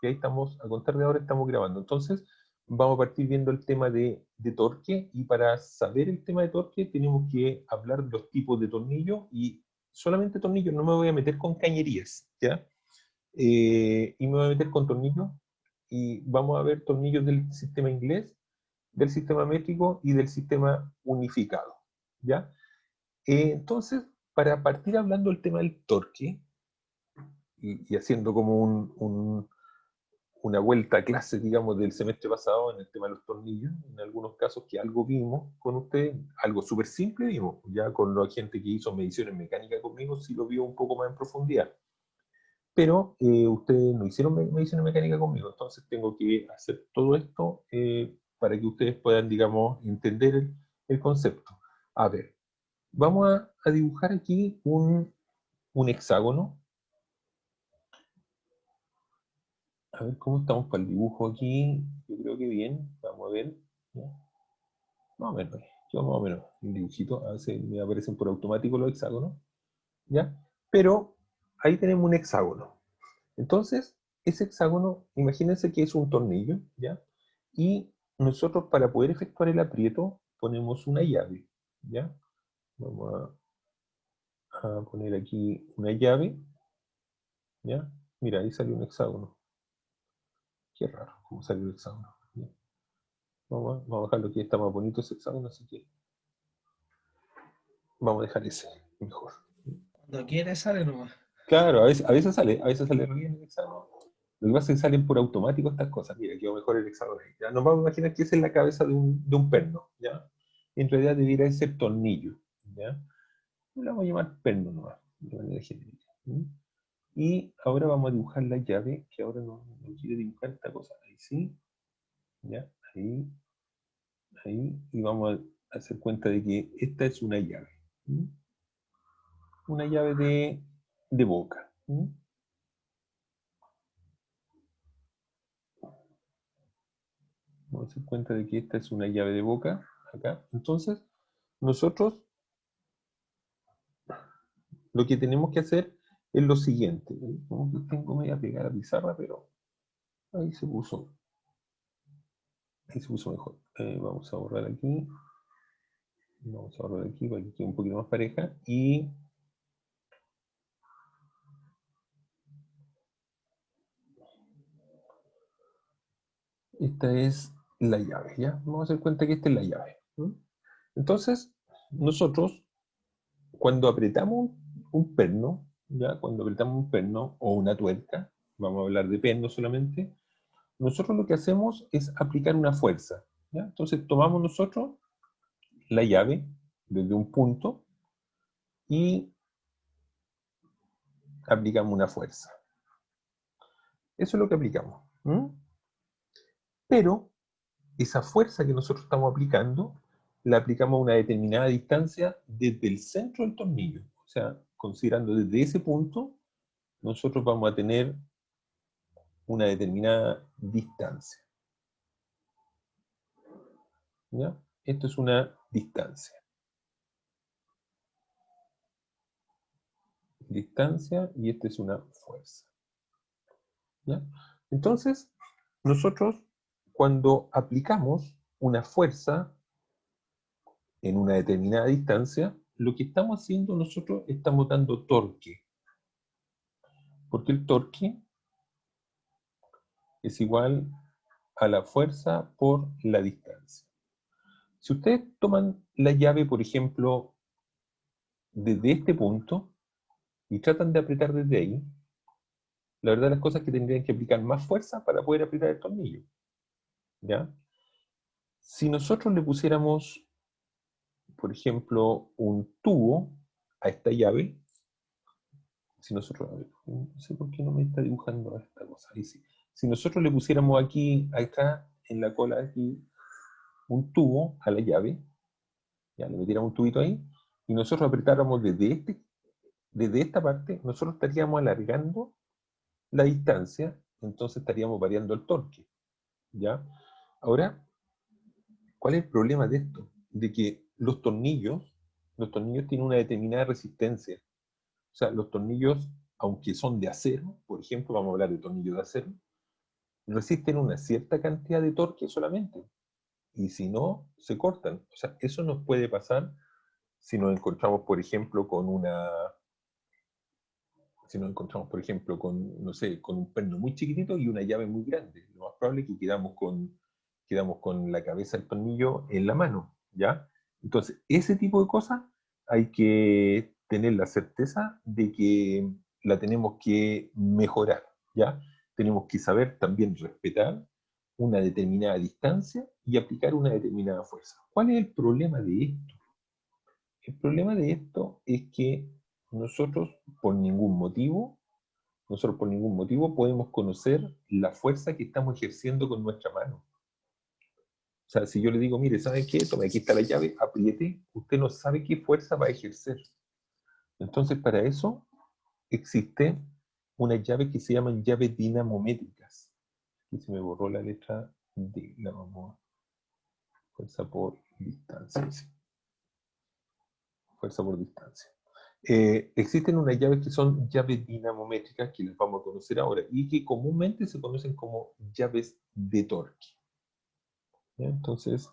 Y ahí estamos, a contar de ahora estamos grabando. Entonces, vamos a partir viendo el tema de torque, y para saber el tema de torque tenemos que hablar de los tipos de tornillos, y solamente tornillos, no me voy a meter con cañerías, ¿ya? Y me voy a meter con tornillos, y vamos a ver tornillos del sistema inglés, del sistema métrico y del sistema unificado, ¿ya? Entonces, para partir hablando del tema del torque, y haciendo como una vuelta a clase, digamos, del semestre pasado en el tema de los tornillos, en algunos casos que algo vimos con usted, algo súper simple vimos, ya con la gente que hizo mediciones mecánicas conmigo, sí lo vio un poco más en profundidad. Pero ustedes no hicieron mediciones mecánicas conmigo, entonces tengo que hacer todo esto para que ustedes puedan, digamos, entender el concepto. A ver, vamos a dibujar aquí un hexágono. A ver cómo estamos para el dibujo aquí. Yo creo que bien. Vamos a ver. ¿Ya? Más o menos. Yo más o menos. Un dibujito. A veces me aparecen por automático los hexágonos. ¿Ya? Pero ahí tenemos un hexágono. Entonces, ese hexágono, imagínense que es un tornillo. ¿Ya? Y nosotros, para poder efectuar el aprieto, ponemos una llave. ¿Ya? Vamos a poner aquí una llave. ¿Ya? Mira, ahí salió un hexágono. Qué raro cómo salió el hexágono. ¿Ya? Vamos a dejarlo aquí, está más bonito ese hexágono, así que vamos a dejar ese mejor. Cuando quiere sale nomás. Claro, a veces sale re bien el hexágono. Lo que pasa es que salen por automático estas cosas. Mira, quedó mejor el hexágono ahí. ¿Ya? Nos vamos a imaginar que esa es la cabeza de un perno, ¿ya? En realidad debería ser tornillo, ¿ya? Lo vamos a llamar perno nomás, de manera genérica. ¿Mm? Y ahora vamos a dibujar la llave, que ahora no quiere dibujar esta cosa. Ahí sí, ¿ya? Ahí, y vamos a hacer cuenta de que esta es una llave. ¿Mm? Una llave de boca. ¿Mm? Vamos a hacer cuenta de que esta es una llave de boca, acá. Entonces, nosotros lo que tenemos que hacer es lo siguiente. Como que tengo media pegada la pizarra, pero ahí se puso. Ahí se puso mejor. Vamos a borrar aquí. Vamos a borrar aquí para que quede un poquito más pareja. Y esta es la llave, ¿ya? Vamos a hacer cuenta que esta es la llave. ¿Mm? Entonces, nosotros, cuando apretamos un perno, ¿ya? Cuando apretamos un perno o una tuerca, vamos a hablar de perno solamente, nosotros lo que hacemos es aplicar una fuerza, ¿ya? Entonces tomamos nosotros la llave desde un punto y aplicamos una fuerza. Eso es lo que aplicamos. ¿Mm? Pero esa fuerza que nosotros estamos aplicando, la aplicamos a una determinada distancia desde el centro del tornillo. O sea, considerando desde ese punto, nosotros vamos a tener una determinada distancia. ¿Ya? Esto es una distancia. Distancia, y esta es una fuerza. ¿Ya? Entonces, nosotros cuando aplicamos una fuerza en una determinada distancia, lo que estamos haciendo nosotros, estamos dando torque. Porque el torque es igual a la fuerza por la distancia. Si ustedes toman la llave, por ejemplo, desde este punto y tratan de apretar desde ahí, la verdad las cosas es que tendrían que aplicar más fuerza para poder apretar el tornillo. ¿Ya? Si nosotros le pusiéramos, por ejemplo, un tubo a esta llave, si nosotros, a ver, no sé por qué no me está dibujando esta cosa, ahí sí. Si nosotros le pusiéramos aquí, acá, en la cola, aquí, un tubo a la llave, ya le metiéramos un tubito ahí, y nosotros apretáramos desde esta parte, nosotros estaríamos alargando la distancia, entonces estaríamos variando el torque, ¿ya? Ahora, ¿cuál es el problema de esto? De que los tornillos tienen una determinada resistencia. O sea, los tornillos, aunque son de acero, por ejemplo, vamos a hablar de tornillos de acero, resisten una cierta cantidad de torque solamente. Y si no, se cortan. O sea, eso nos puede pasar si nos encontramos, por ejemplo, si nos encontramos, por ejemplo, con, no sé, con un perno muy chiquitito y una llave muy grande. Lo más probable es que quedamos con la cabeza del tornillo en la mano, ¿ya? Entonces, ese tipo de cosas hay que tener la certeza de que la tenemos que mejorar, ¿ya? Tenemos que saber también respetar una determinada distancia y aplicar una determinada fuerza. ¿Cuál es el problema de esto? El problema de esto es que nosotros por ningún motivo, nosotros por ningún motivo podemos conocer la fuerza que estamos ejerciendo con nuestra mano. O sea, si yo le digo, mire, ¿sabe qué? Toma, aquí está la llave, apriete, usted no sabe qué fuerza va a ejercer. Entonces, para eso existe una llave que se llaman llaves dinamométricas. Aquí se me borró la letra D, la vamos a fuerza por distancia. Sí. Fuerza por distancia. Existen unas llaves que son llaves dinamométricas, que las vamos a conocer ahora, y que comúnmente se conocen como llaves de torque. ¿Ya? Entonces,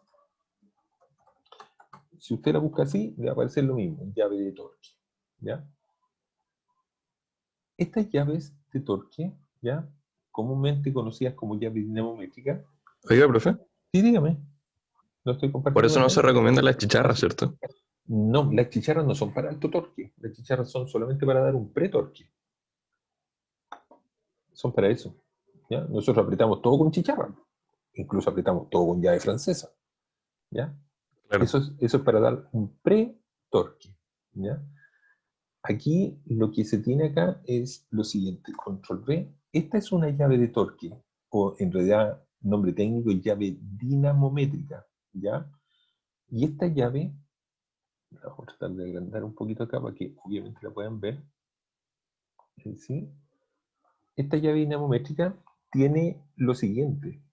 si usted la busca así, le va a aparecer lo mismo, llave de torque. ¿Ya? Estas llaves de torque, ¿ya? Comúnmente conocidas como llaves dinamométricas. Oiga, profe, Sí, dígame, no estoy por compartiendo eso no se pantalla. recomienda la chicharra, ¿cierto? No, las chicharras no son para alto torque, las chicharras son solamente para dar un pretorque. Son para eso. ¿Ya? Nosotros apretamos todo con chicharra, incluso apretamos todo con llave francesa. ¿Ya? Claro. Eso es para dar un pre-torque. ¿Ya? Aquí lo que se tiene acá es lo siguiente, control V. Esta es una llave de torque, o en realidad, nombre técnico, llave dinamométrica. ¿Ya? Y esta llave, vamos a tratar de agrandar un poquito acá para que obviamente la puedan ver. ¿Sí? Esta llave dinamométrica tiene lo siguiente.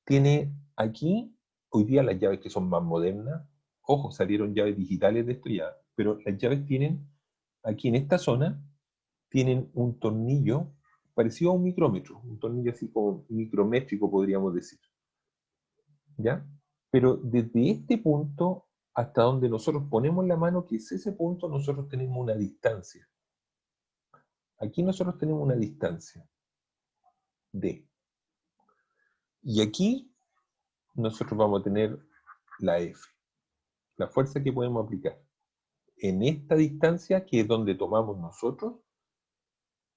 Tiene aquí, hoy día las llaves que son más modernas, ojo, salieron llaves digitales de esto ya, pero las llaves tienen, aquí en esta zona, tienen un tornillo parecido a un micrómetro, un tornillo así como micrométrico podríamos decir, ¿ya? Pero desde este punto hasta donde nosotros ponemos la mano, que es ese punto, nosotros tenemos una distancia. Aquí nosotros tenemos una distancia D. Y aquí nosotros vamos a tener la F, la fuerza que podemos aplicar. En esta distancia, que es donde tomamos nosotros,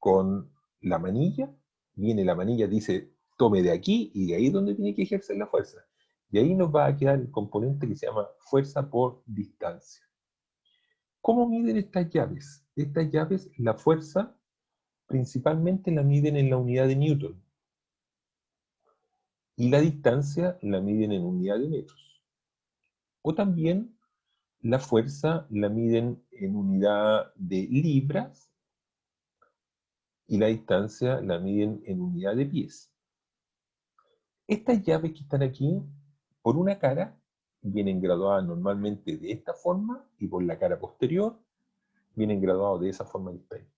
con la manilla, viene la manilla, dice, tome de aquí, y de ahí es donde tiene que ejercer la fuerza. Y ahí nos va a quedar el componente que se llama fuerza por distancia. ¿Cómo miden estas llaves? Estas llaves, la fuerza, principalmente la miden en la unidad de Newton. Y la distancia la miden en unidad de metros. O también la fuerza la miden en unidad de libras y la distancia la miden en unidad de pies. Estas llaves que están aquí, por una cara, vienen graduadas normalmente de esta forma y por la cara posterior vienen graduadas de esa forma que está ahí.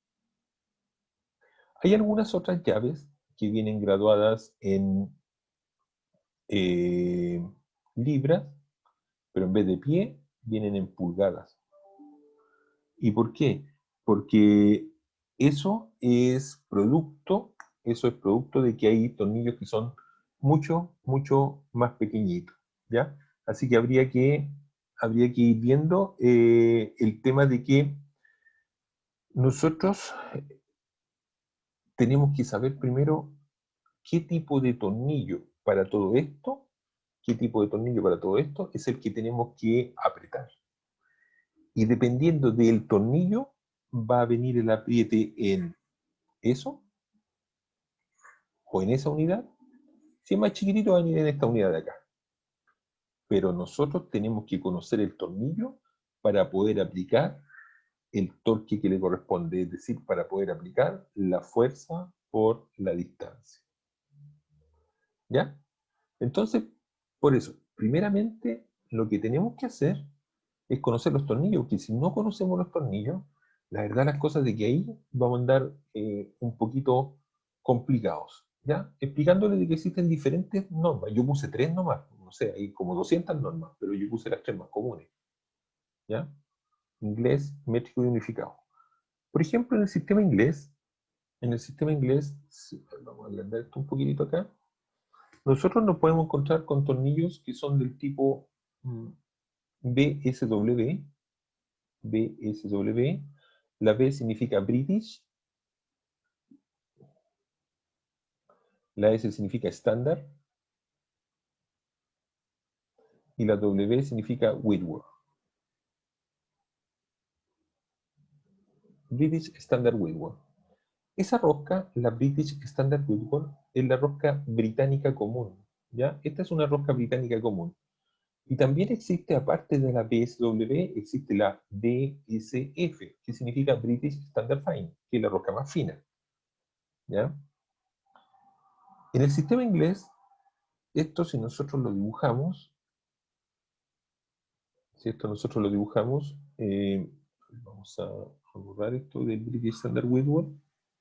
Hay algunas otras llaves que vienen graduadas en libras, pero en vez de pie vienen en pulgadas. ¿Y por qué? Porque eso es producto de que hay tornillos que son mucho, mucho más pequeñitos, ¿ya? Así que habría que ir viendo el tema de que nosotros tenemos que saber primero qué tipo de tornillo para todo esto, qué tipo de tornillo para todo esto es el que tenemos que apretar. Y dependiendo del tornillo, va a venir el apriete en eso o en esa unidad. Si es más chiquitito, va a venir en esta unidad de acá. Pero nosotros tenemos que conocer el tornillo para poder aplicar el torque que le corresponde, es decir, para poder aplicar la fuerza por la distancia. ¿Ya? Entonces, por eso, primeramente, lo que tenemos que hacer es conocer los tornillos, porque si no conocemos los tornillos, la verdad las cosas de que ahí vamos a andar un poquito complicados. ¿ya? Explicándole de que existen diferentes normas. Yo puse 3 nomás, no sé, hay como 200 normas, pero yo puse las 3 más comunes, ¿ya? Inglés, métrico y unificado. Por ejemplo, en el sistema inglés, vamos a agrandar esto un poquitito acá, nosotros nos podemos encontrar con tornillos que son del tipo BSW, BSW, la B significa British, la S significa estándar y la W significa Whitworth. British Standard Whitworth. Esa rosca, la British Standard Whitworth, es la rosca británica común, ¿ya? Esta es una rosca británica común. Y también existe, aparte de la BSW, existe la BSF, que significa British Standard Fine, que es la rosca más fina, ¿ya? En el sistema inglés, esto si nosotros lo dibujamos, vamos a borrar esto del British Standard Whitworth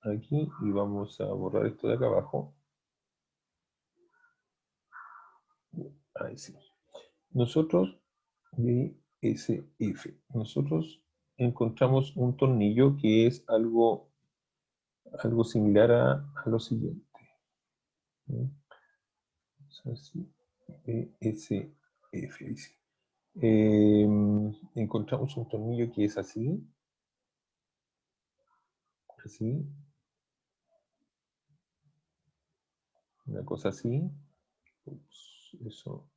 aquí y vamos a borrar esto de acá abajo. Ahí sí. Nosotros, BSF, nosotros encontramos un tornillo que es algo similar a lo siguiente. Así, BSF, dice. Encontramos un tornillo que es así, una cosa así. Ups, eso.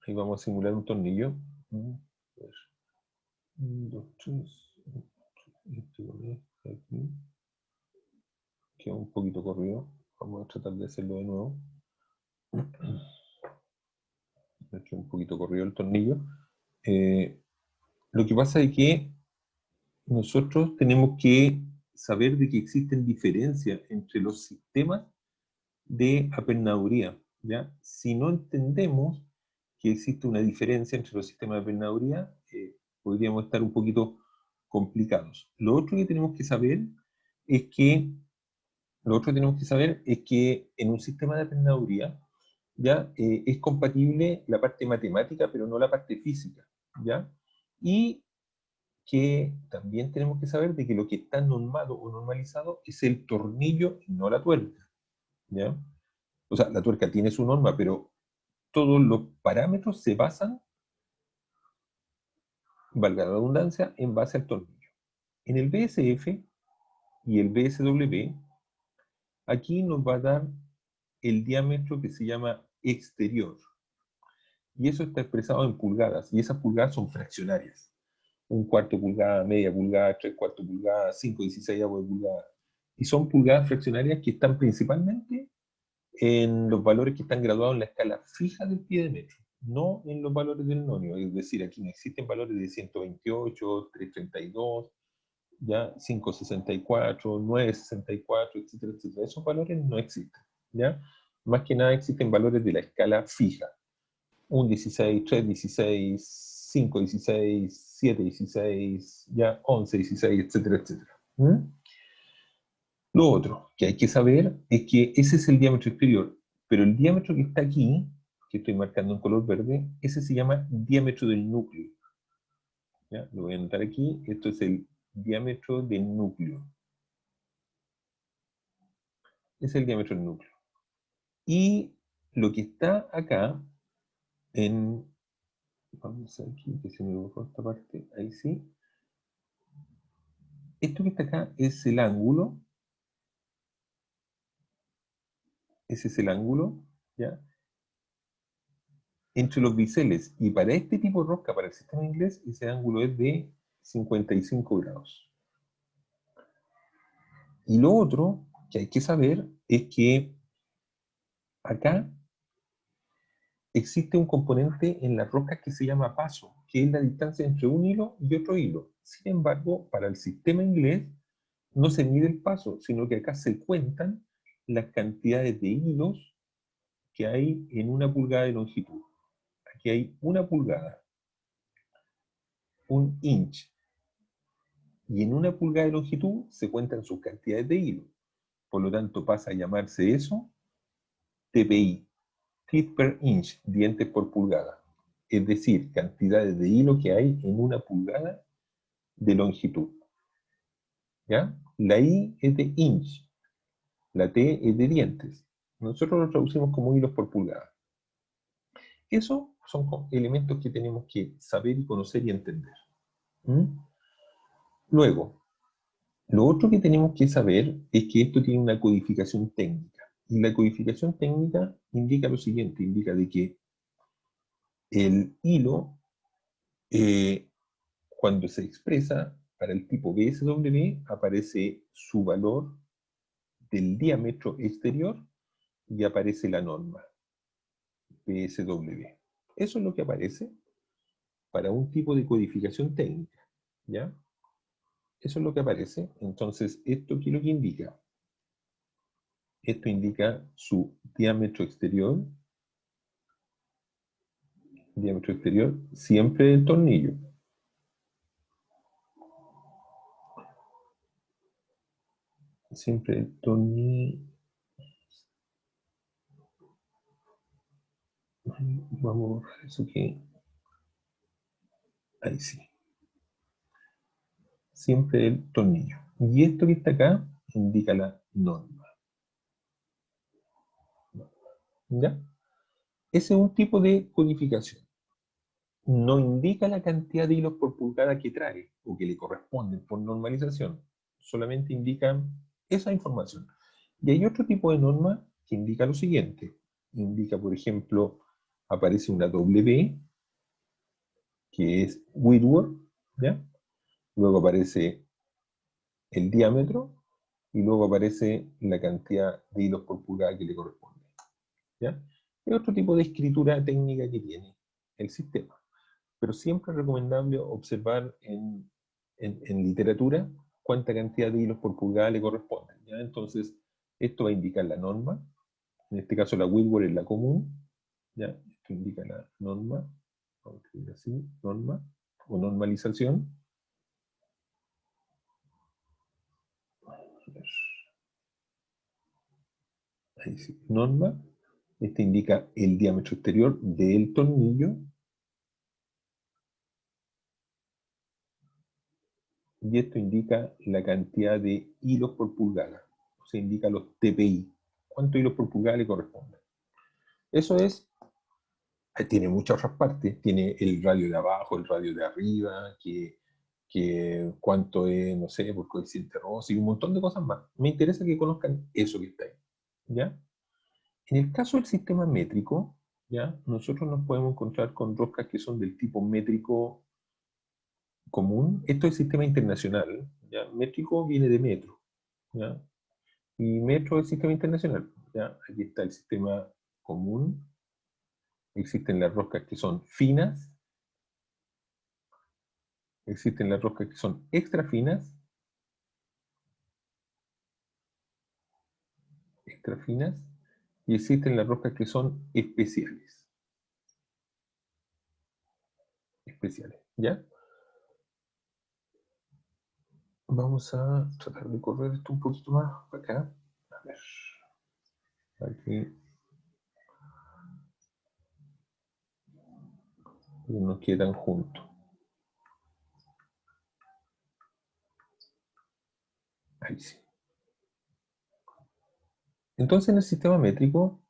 Ahí vamos a simular un tornillo. 1, 2, 3. Aquí. Queda un poquito corrido. Vamos a tratar de hacerlo de nuevo. Aquí un poquito corrido el tornillo. Lo que pasa es que nosotros tenemos que saber de que existen diferencias entre los sistemas de apernaduría, ¿ya? Si no entendemos que existe una diferencia entre los sistemas de apernaduría, podríamos estar un poquito complicados. Lo otro que tenemos que saber es que en un sistema de apernaduría ¿ya? Es compatible la parte matemática, pero no la parte física, ¿ya? Y que también tenemos que saber de que lo que está normado o normalizado es el tornillo y no la tuerca, ¿ya? O sea, la tuerca tiene su norma, pero todos los parámetros se basan, valga la redundancia, en base al tornillo. En el BSF y el BSW, aquí nos va a dar el diámetro que se llama exterior. Y eso está expresado en pulgadas, y esas pulgadas son fraccionarias. 1/4 pulgada, media pulgada, 3/4 pulgada, 5/16 de pulgada. Y son pulgadas fraccionarias que están principalmente en los valores que están graduados en la escala fija del pie de metro, no en los valores del nonio. Es decir, aquí no existen valores de 128, 332, ¿ya? 564, 964, etcétera, etcétera. Esos valores no existen, ¿ya? Más que nada existen valores de la escala fija. 1, 16, 3, 16, 5, 16, 7, 16, ya 11, 16, etcétera, etcétera. Lo otro que hay que saber es que ese es el diámetro exterior, pero el diámetro que está aquí, que estoy marcando en color verde, ese se llama diámetro del núcleo. ¿Ya? Lo voy a anotar aquí, esto es el diámetro del núcleo. Es el diámetro del núcleo. Y lo que está acá, vamos a ver aquí, que se me borró esta parte, ahí sí. Esto que está acá es el ángulo. Ese es el ángulo, ¿ya? Entre los biseles. Y para este tipo de rosca, para el sistema inglés, ese ángulo es de 55 grados. Y lo otro que hay que saber es que acá existe un componente en las roscas que se llama paso, que es la distancia entre un hilo y otro hilo. Sin embargo, para el sistema inglés no se mide el paso, sino que acá se cuentan las cantidades de hilos que hay en 1 pulgada de longitud. Aquí hay 1 pulgada. un inch. Y en una pulgada de longitud se cuentan sus cantidades de hilo. Por lo tanto, pasa a llamarse eso TPI, teeth per inch, dientes por pulgada. Es decir, cantidades de hilo que hay en una pulgada de longitud. ¿Ya? La I es de inch, la T es de dientes. Nosotros lo traducimos como hilos por pulgada. Esos son elementos que tenemos que saber y conocer y entender. ¿Mm? Luego, lo otro que tenemos que saber es que esto tiene una codificación técnica. Y la codificación técnica indica lo siguiente, indica de que el hilo, cuando se expresa para el tipo BSW, aparece su valor del diámetro exterior y aparece la norma BSW. Eso es lo que aparece para un tipo de codificación técnica, ¿ya? Eso es lo que aparece. Entonces, ¿esto qué es lo que indica? Esto indica su diámetro exterior siempre del tornillo. Siempre el tornillo. Vamos a borrar eso que... Ahí sí. Siempre el tornillo. Y esto que está acá indica la norma. ¿Ya? Ese es un tipo de codificación. No indica la cantidad de hilos por pulgada que trae o que le corresponden por normalización. Solamente indica esa información. Y hay otro tipo de norma que indica lo siguiente. Indica, por ejemplo, aparece una W, que es Whitworth, ¿ya? Luego aparece el diámetro y luego aparece la cantidad de hilos por pulgada que le corresponde, ¿ya? Es otro tipo de escritura técnica que tiene el sistema. Pero siempre es recomendable observar en literatura cuánta cantidad de hilos por pulgada le corresponde, ¿ya? Entonces, esto va a indicar la norma. En este caso, la Whitworth es la común, ¿ya? Esto indica la norma, vamos a escribir así, norma o normalización. Ahí sí, norma. Este indica el diámetro exterior del tornillo. Y esto indica la cantidad de hilos por pulgada. O sea, indica los TPI. ¿Cuántos hilos por pulgada le corresponde? Eso es, tiene muchas otras partes. Tiene el radio de abajo, el radio de arriba, que cuánto es, no sé, por coeficiente Rossi, y un montón de cosas más. Me interesa que conozcan eso que está ahí. ¿Ya? En el caso del sistema métrico, ¿ya? Nosotros nos podemos encontrar con roscas que son del tipo métrico común. Esto es sistema internacional, ¿ya? Métrico viene de metro, ¿ya? Y metro es sistema internacional, ¿ya? Aquí está el sistema común. Existen las roscas que son finas. Existen las roscas que son extra finas. Extra finas. Y existen las roscas que son especiales. Especiales, ¿ya? Vamos a tratar de correr esto un poquito más para acá. A ver. Aquí. Y nos quedan juntos. Ahí sí. Entonces en el sistema métrico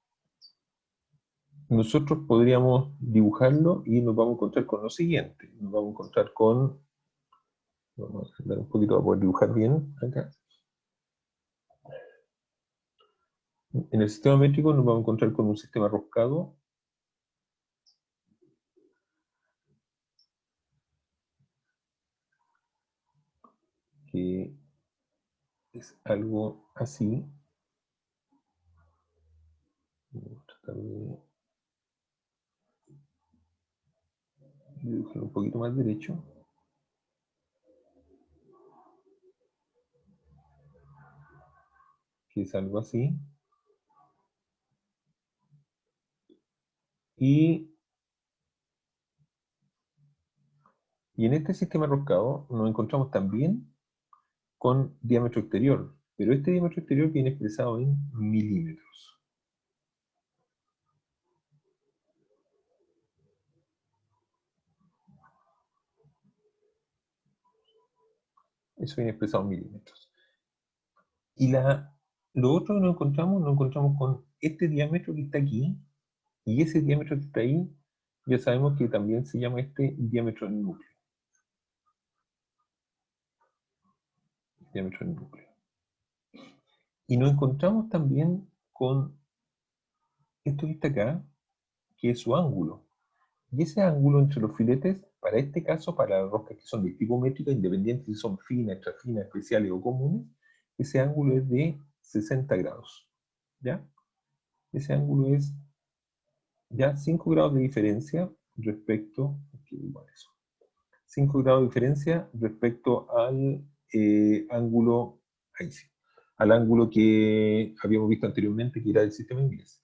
nosotros podríamos dibujarlo y nos vamos a encontrar con lo siguiente. Nos vamos a encontrar con... Vamos a dar un poquito para poder dibujar bien acá. En el sistema métrico nos vamos a encontrar con un sistema roscado que es algo así. Vamos a tratar de dibujarlo un poquito más derecho. Que es algo así. Y Y en este sistema roscado nos encontramos también con diámetro exterior, pero este diámetro exterior viene expresado en milímetros. Eso viene expresado en milímetros. Y lo otro que nos encontramos con este diámetro que está aquí, y ese diámetro que está ahí, ya sabemos que también se llama este diámetro del núcleo. Diámetro del núcleo. Y nos encontramos también con esto que está acá, que es su ángulo. Y ese ángulo entre los filetes, para este caso, para las roscas que son de tipo métrica, independientes si son finas, extra finas, especiales o comunes, ese ángulo es de 60 grados. ¿Ya? Ese ángulo es ya 5 grados de diferencia respecto, aquí igual eso, 5 grados de diferencia respecto al ángulo, ahí sí, al ángulo que habíamos visto anteriormente, que era del sistema inglés.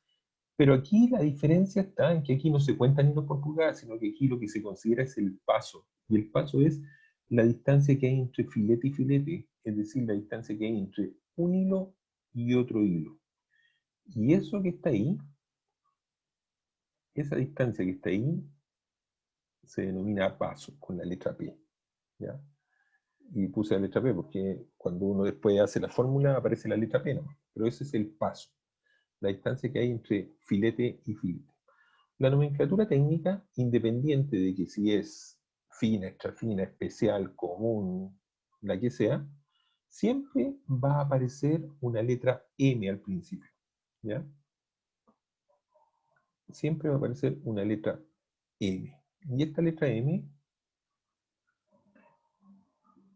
Pero aquí la diferencia está en que aquí no se cuentan hilos por pulgada, sino que aquí lo que se considera es el paso. Y el paso es la distancia que hay entre filete y filete, es decir, la distancia que hay entre un hilo y otro hilo. Y eso que está ahí, esa distancia que está ahí, se denomina paso, con la letra P. ¿Ya? Y puse la letra P porque cuando uno después hace la fórmula aparece la letra P, ¿no? Pero ese es el paso, la distancia que hay entre filete y filete. La nomenclatura técnica, independiente de que si es fina, extra fina, especial, común, la que sea, siempre va a aparecer una letra M al principio. ¿Ya? Siempre va a aparecer una letra M. Y esta letra M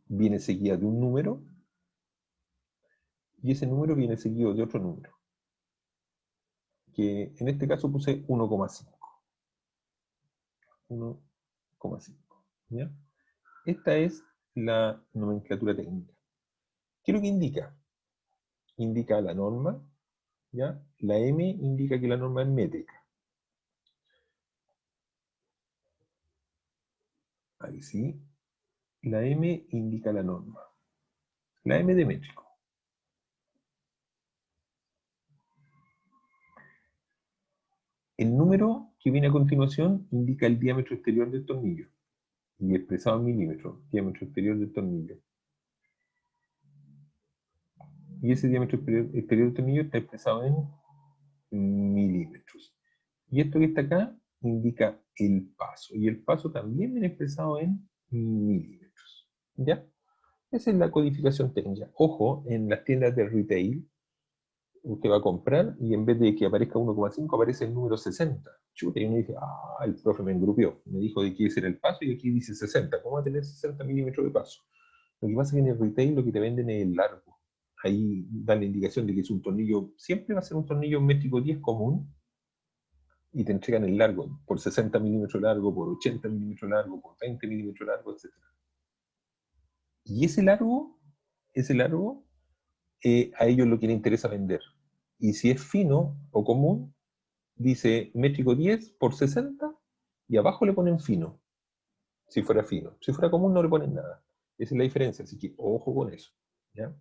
viene seguida de un número, y ese número viene seguido de otro número, que en este caso puse 1,5. 1,5. ¿Ya? Esta es la nomenclatura técnica. ¿Qué es lo que indica? Indica la norma, ¿ya? La M indica que la norma es métrica. Ahí sí. La M indica la norma. La M de métrico. El número que viene a continuación indica el diámetro exterior del tornillo. Y expresado en milímetros, diámetro exterior del tornillo. Y ese diámetro exterior del tornillo está expresado en milímetros. Y esto que está acá indica el paso. Y el paso también viene expresado en milímetros. ¿Ya? Esa es la codificación técnica. Ojo, en las tiendas de retail, usted va a comprar y en vez de que aparezca 1,5 aparece el número 60. Chuta, y uno dice, el profe me engrupió. Me dijo de que ese era el paso y aquí dice 60. ¿Cómo va a tener 60 milímetros de paso? Lo que pasa es que en el retail lo que te venden es el largo. Ahí dan la indicación de que es un tornillo, siempre va a ser un tornillo métrico 10 común, y te entregan el largo, por 60 milímetros largo, por 80 milímetros largo, por 20 milímetros largo, etc. Y ese largo, a ellos lo que les interesa vender. Y si es fino o común, dice métrico 10 por 60 y abajo le ponen fino, si fuera fino. Si fuera común no le ponen nada. Esa es la diferencia, así que ojo con eso. ¿Ya?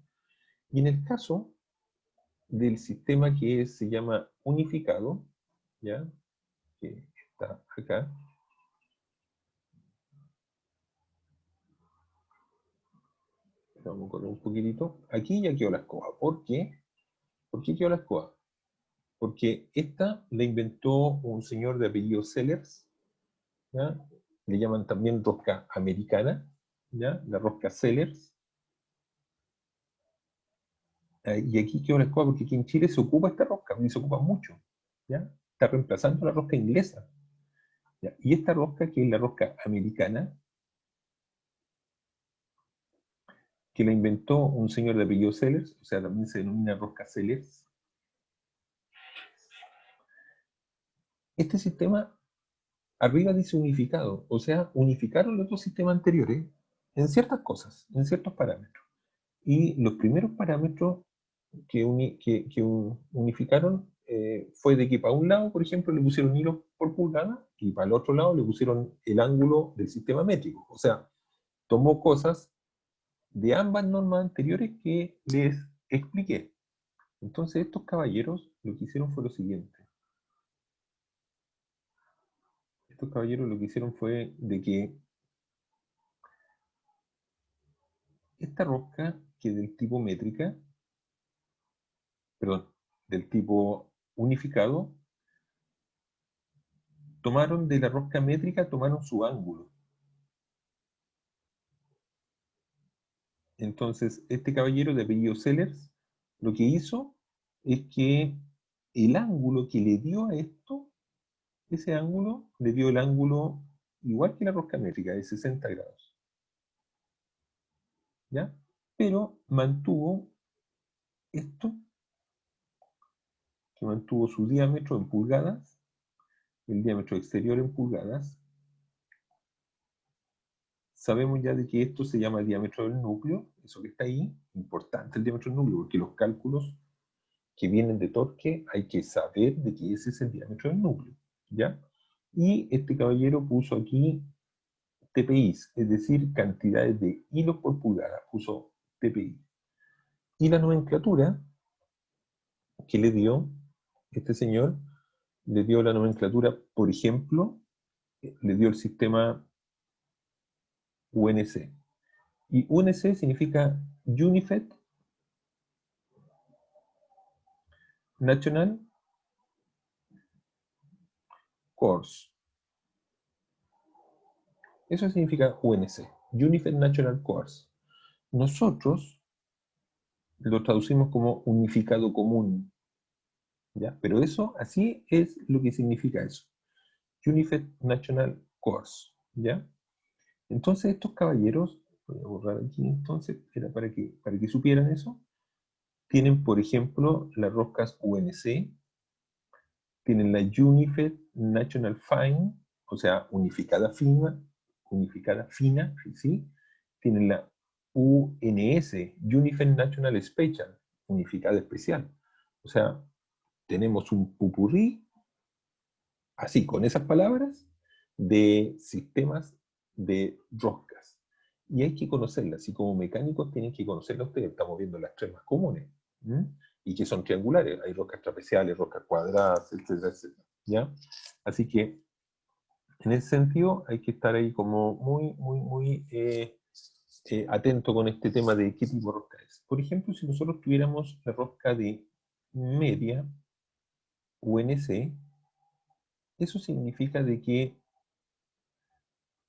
Y en el caso del sistema que se llama unificado, ¿ya? Que está acá, vamos a correr un poquitito, aquí ya quedó la escoba. ¿Por qué? ¿Por qué quedó la escoba? Porque esta la inventó un señor de apellido Sellers, ¿ya? Le llaman también rosca americana, ¿ya? La rosca Sellers. Y aquí quedó la escoba porque aquí en Chile se ocupa esta rosca, y se ocupa mucho, ¿ya? Está reemplazando la rosca inglesa, ¿ya? Y esta rosca, que es la rosca americana, que la inventó un señor de apellido Sellers, o sea, también se denomina rosca Sellers. Este sistema arriba dice unificado, o sea, unificaron los dos sistemas anteriores en ciertas cosas, en ciertos parámetros. Y los primeros parámetros que unificaron fue de que para un lado, por ejemplo, le pusieron hilos por pulgada y para el otro lado le pusieron el ángulo del sistema métrico. O sea, tomó cosas de ambas normas anteriores que les expliqué. Entonces estos caballeros lo que hicieron fue lo siguiente. Estos caballeros lo que hicieron fue de que esta rosca, que es del tipo métrica, perdón, del tipo unificado, tomaron de la rosca métrica, tomaron su ángulo. Entonces, este caballero de apellido Sellers, lo que hizo es que el ángulo que le dio a esto, ese ángulo, le dio el ángulo igual que la rosca métrica, de 60 grados. ¿Ya? Pero mantuvo esto, que mantuvo su diámetro en pulgadas, el diámetro exterior en pulgadas. Sabemos ya de que esto se llama el diámetro del núcleo, eso que está ahí, importante el diámetro del núcleo, porque los cálculos que vienen de torque hay que saber de que ese es el diámetro del núcleo, ¿ya? Y este caballero puso aquí TPIs, es decir, cantidades de hilos por pulgada, puso TPI. Y la nomenclatura que le dio este señor, le dio la nomenclatura, por ejemplo, le dio el sistema UNC. Y UNC significa Unified National Course. Eso significa UNC, Unified National Course. Nosotros lo traducimos como unificado común, ¿ya? Pero eso, así es lo que significa eso. Unified National Course, ¿ya? Entonces estos caballeros, voy a borrar aquí entonces, era para que supieran eso, tienen por ejemplo las roscas UNC, tienen la Unified National Fine, o sea, unificada fina, ¿sí? Tienen la UNS, Unified National Special, unificada especial. O sea, tenemos un pupurrí, así, con esas palabras, de sistemas de roscas. Y hay que conocerlas, y como mecánicos tienen que conocerlas ustedes. Estamos viendo las tres más comunes, ¿m? Y que son triangulares. Hay roscas trapeciales, roscas cuadradas, etcétera, etcétera. ¿Ya? Así que, en ese sentido, hay que estar ahí como muy atento con este tema de qué tipo de rosca es. Por ejemplo, si nosotros tuviéramos la rosca de media, UNC, eso significa de que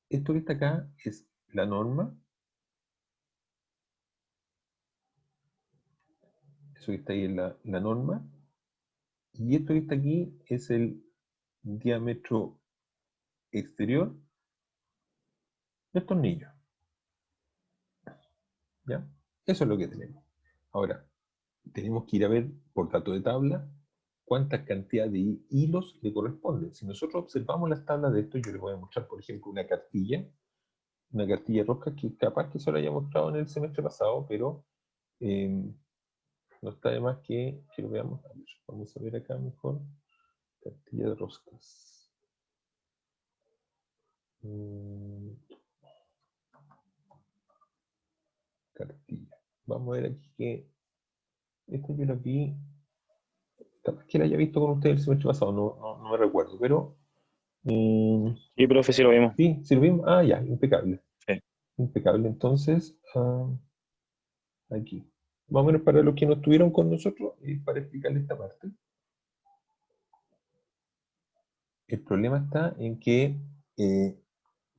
esto que está acá es la norma, eso que está ahí es la norma, y esto que está aquí es el diámetro exterior del tornillo. ¿Ya? Eso es lo que tenemos. Ahora, tenemos que ir a ver por dato de tabla cuánta cantidad de hilos le corresponden. Si nosotros observamos las tablas de esto, yo les voy a mostrar, por ejemplo, una cartilla de rosca que capaz que se lo haya mostrado en el semestre pasado, pero no está de más que lo veamos. A ver, vamos a ver acá mejor. Cartilla de roscas. Cartilla. Vamos a ver aquí que esta yo la vi, capaz que la haya visto con ustedes el semestre pasado, no me recuerdo, pero Sí, profe, sí lo vimos. sí, sí lo vimos. Ah, ya, impecable. Sí. Impecable. Entonces, aquí. Más o menos para los que no estuvieron con nosotros, para explicarles esta parte. El problema está en que,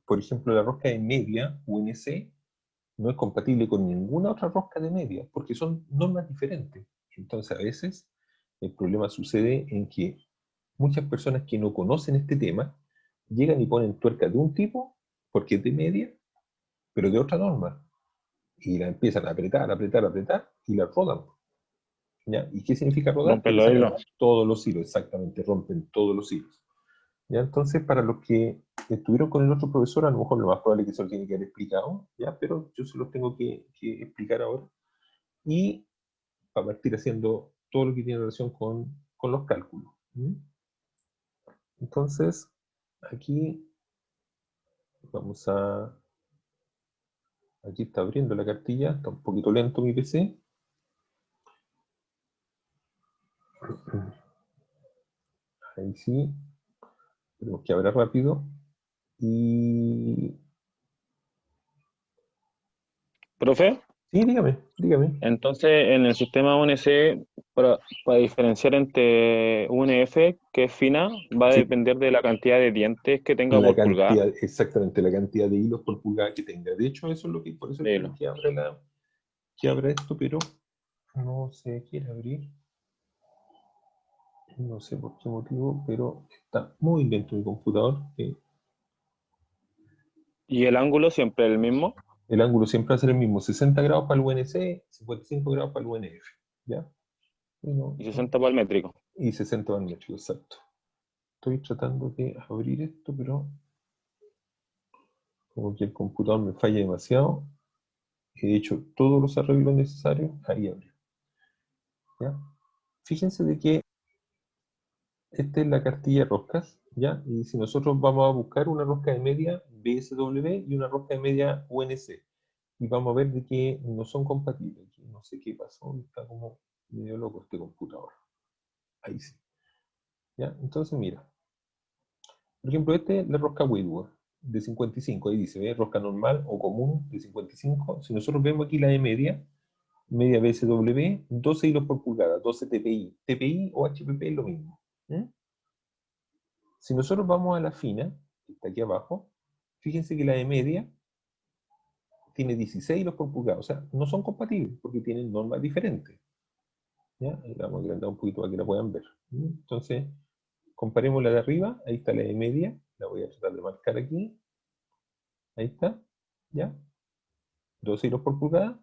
por ejemplo, la rosca de media, UNC, no es compatible con ninguna otra rosca de media, porque son normas diferentes. Entonces, a veces, el problema sucede en que muchas personas que no conocen este tema, llegan y ponen tuerca de un tipo, porque es de media, pero de otra norma. Y la empiezan a apretar, y la rodan. ¿Ya? ¿Y qué significa rodar? Que Rompen le los sacan hilos. todos los hilos, exactamente, rompen todos los hilos. ¿Ya? Entonces, para los que estuvieron con el otro profesor, a lo mejor lo más probable es que se lo tiene que haber explicado, ¿ya? Pero yo se los tengo que explicar ahora. Y para partir haciendo todo lo que tiene relación con con los cálculos. Entonces, aquí vamos a... Aquí está abriendo la cartilla, está un poquito lento mi PC. Ahí sí. Tenemos que abrir rápido. Y... Profe, Sí, dígame. entonces en el sistema UNC, para diferenciar entre UNF, que es fina, va a Sí. depender de la cantidad de dientes que tenga La por pulgada. cantidad, exactamente, la cantidad de hilos por pulgada que tenga. De hecho, eso es lo que, por eso De quiero hilo. que abra esto, pero no se quiere abrir. No sé por qué motivo, pero está muy lento mi computador. ¿Y el ángulo siempre el mismo? El ángulo siempre va a ser el mismo, 60 grados para el UNC, 55 grados para el UNF. ¿Ya? Y 60 para el métrico. Y 60 para el métrico, exacto. Estoy tratando de abrir esto, pero como que el computador me falla demasiado. He hecho todos los arreglos necesarios. Ahí abrió. ¿Ya? Fíjense de que esta es la cartilla de roscas, ¿ya? Y si nosotros vamos a buscar una rosca de media BSW y una rosca de media UNC, y vamos a ver de que no son compatibles. Aquí no sé qué pasó, está como medio loco este computador. Ahí sí. ¿Ya? Entonces, mira. Por ejemplo, este es la rosca Whitworth de 55. Ahí dice, ¿ve? Rosca normal o común de 55. Si nosotros vemos aquí la de media BSW, 12 hilos por pulgada, 12 TPI. TPI o HPP es lo mismo. Si nosotros vamos a la fina, que está aquí abajo, fíjense que la de media tiene 16 hilos por pulgada. O sea, no son compatibles porque tienen normas diferentes. ¿Ya? Ahí la vamos a agrandar un poquito para que la puedan ver. Entonces, comparemos la de arriba. Ahí está la de media. La voy a tratar de marcar aquí. Ahí está. ¿Ya? 12 hilos por pulgada.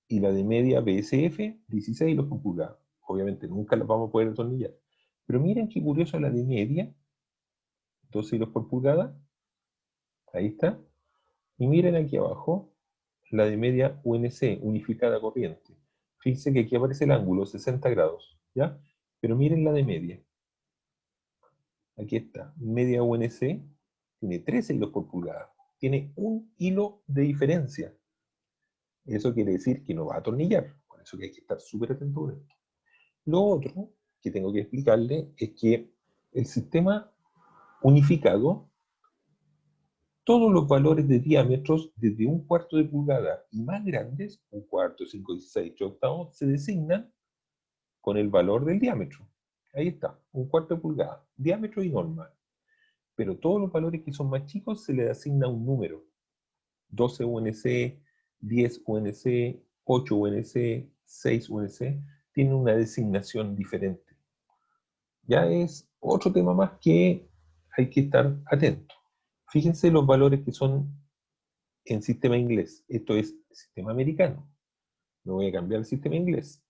Y la de media BSF, 16 hilos por pulgada. Obviamente nunca las vamos a poder atornillar. Pero miren qué curioso la de media. 12 hilos por pulgada. Ahí está. Y miren aquí abajo, la de media UNC, unificada corriente. Fíjense que aquí aparece el ángulo, 60 grados, ¿ya? Pero miren la de media. Aquí está, media UNC, tiene 13 hilos por pulgada. Tiene un hilo de diferencia. Eso quiere decir que no va a atornillar. Por eso que hay que estar súper atento con esto. Lo otro que tengo que explicarle es que el sistema unificado, todos los valores de diámetros desde un cuarto de pulgada y más grandes, un cuarto, 5, 16, 8 octavos, se designan con el valor del diámetro. Ahí está, un cuarto de pulgada, diámetro y norma. Pero todos los valores que son más chicos se les asigna un número. 12 UNC, 10 UNC, 8 UNC, 6 UNC, tienen una designación diferente. Ya es otro tema más que hay que estar atento. Fíjense los valores que son en sistema inglés. Esto es sistema americano. No voy a cambiar el sistema inglés.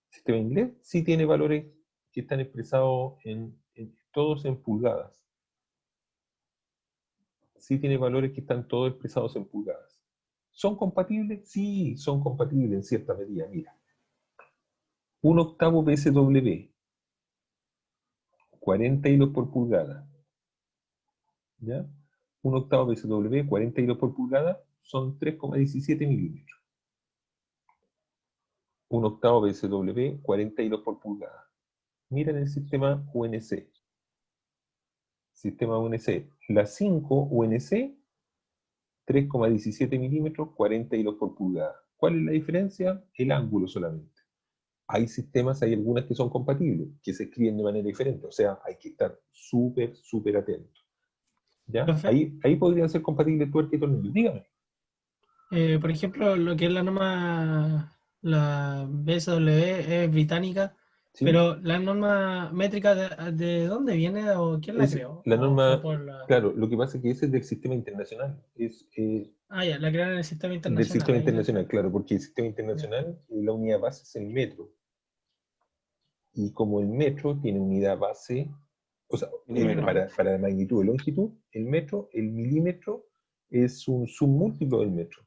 El sistema inglés sí tiene valores que están expresados todos en pulgadas. Sí tiene valores que están todos expresados en pulgadas. ¿Son compatibles? Sí, son compatibles en cierta medida. Mira. Un octavo BSW. 40 hilos por pulgada. ¿Ya? Un octavo BSW, 40 hilos por pulgada, son 3,17 milímetros. Un octavo BSW, 40 hilos por pulgada. Miren el sistema UNC. Sistema UNC. La 5 UNC, 3,17 milímetros, 40 hilos por pulgada. ¿Cuál es la diferencia? El ángulo solamente. Hay sistemas, hay algunas que son compatibles, que se escriben de manera diferente. O sea, hay que estar súper, súper atento. ¿Ya? Profe, Ahí podrían ser compatibles tuerca y tornillo. Dígame. por ejemplo, lo que es la norma, la BSW es británica, ¿Sí? pero la norma métrica de dónde viene o quién la Es creó? la ¿O fue norma, por la... claro, lo que pasa es que ese es del sistema internacional. Es Ah, ya, la crearon en el sistema del internacional, sistema ahí internacional, caché. claro, porque el sistema Ya, internacional, la unidad base es el metro. Y como el metro tiene unidad base, o sea, Milímetro. para la magnitud y longitud, el metro, el milímetro, es un submúltiplo del metro.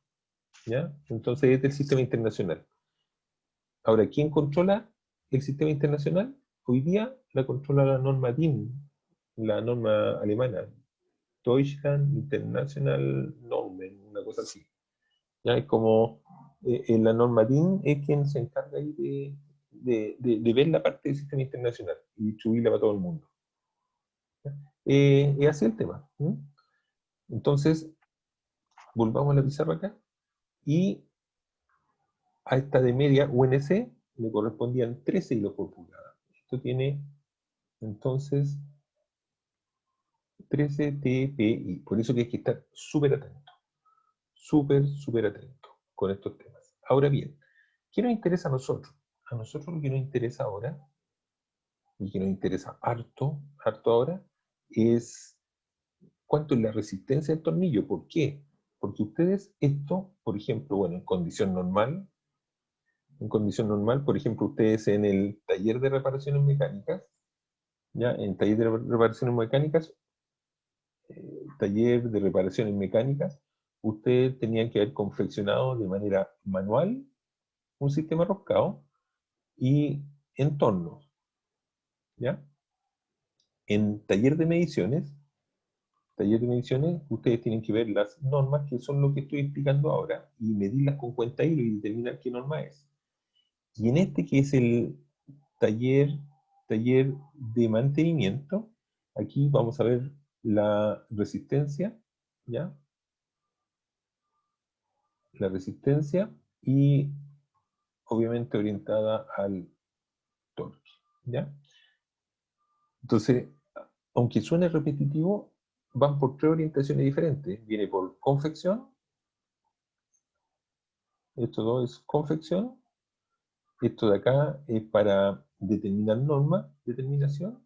¿Ya? Entonces es del sistema internacional. Ahora, ¿quién controla? el sistema internacional, hoy día la controla la norma DIN, la norma alemana, Deutschland International Normen, una cosa así. Ya es como la norma DIN es quien se encarga ahí de ver la parte del sistema internacional y distribuirla para todo el mundo. Es así el tema. Entonces, volvamos a la pizarra acá y a esta de media UNC le correspondían 13 hilos por pulgada. Esto tiene entonces 13 TPI. Por eso que hay que estar súper atento. Súper atento con estos temas. Ahora bien, ¿qué nos interesa a nosotros? A nosotros lo que nos interesa ahora, y que nos interesa harto ahora, es cuánto es la resistencia del tornillo. ¿Por qué? Porque ustedes esto, por ejemplo, bueno, en condición normal, por ejemplo, ustedes en el taller de reparaciones mecánicas, ¿ya? En taller de reparaciones mecánicas, ustedes tenían que haber confeccionado de manera manual un sistema roscado y en tornos, ¿ya? En taller de mediciones, ustedes tienen que ver las normas, que son lo que estoy explicando ahora, y medirlas con cuenta hilo y determinar qué norma es. Y en este que es el taller de mantenimiento, aquí vamos a ver la resistencia, ¿ya? La resistencia y obviamente orientada al torque, ¿ya? Entonces, aunque suene repetitivo, van por 3 orientaciones diferentes. Viene por confección, esto 2 es confección, esto de acá es para determinar norma, determinación,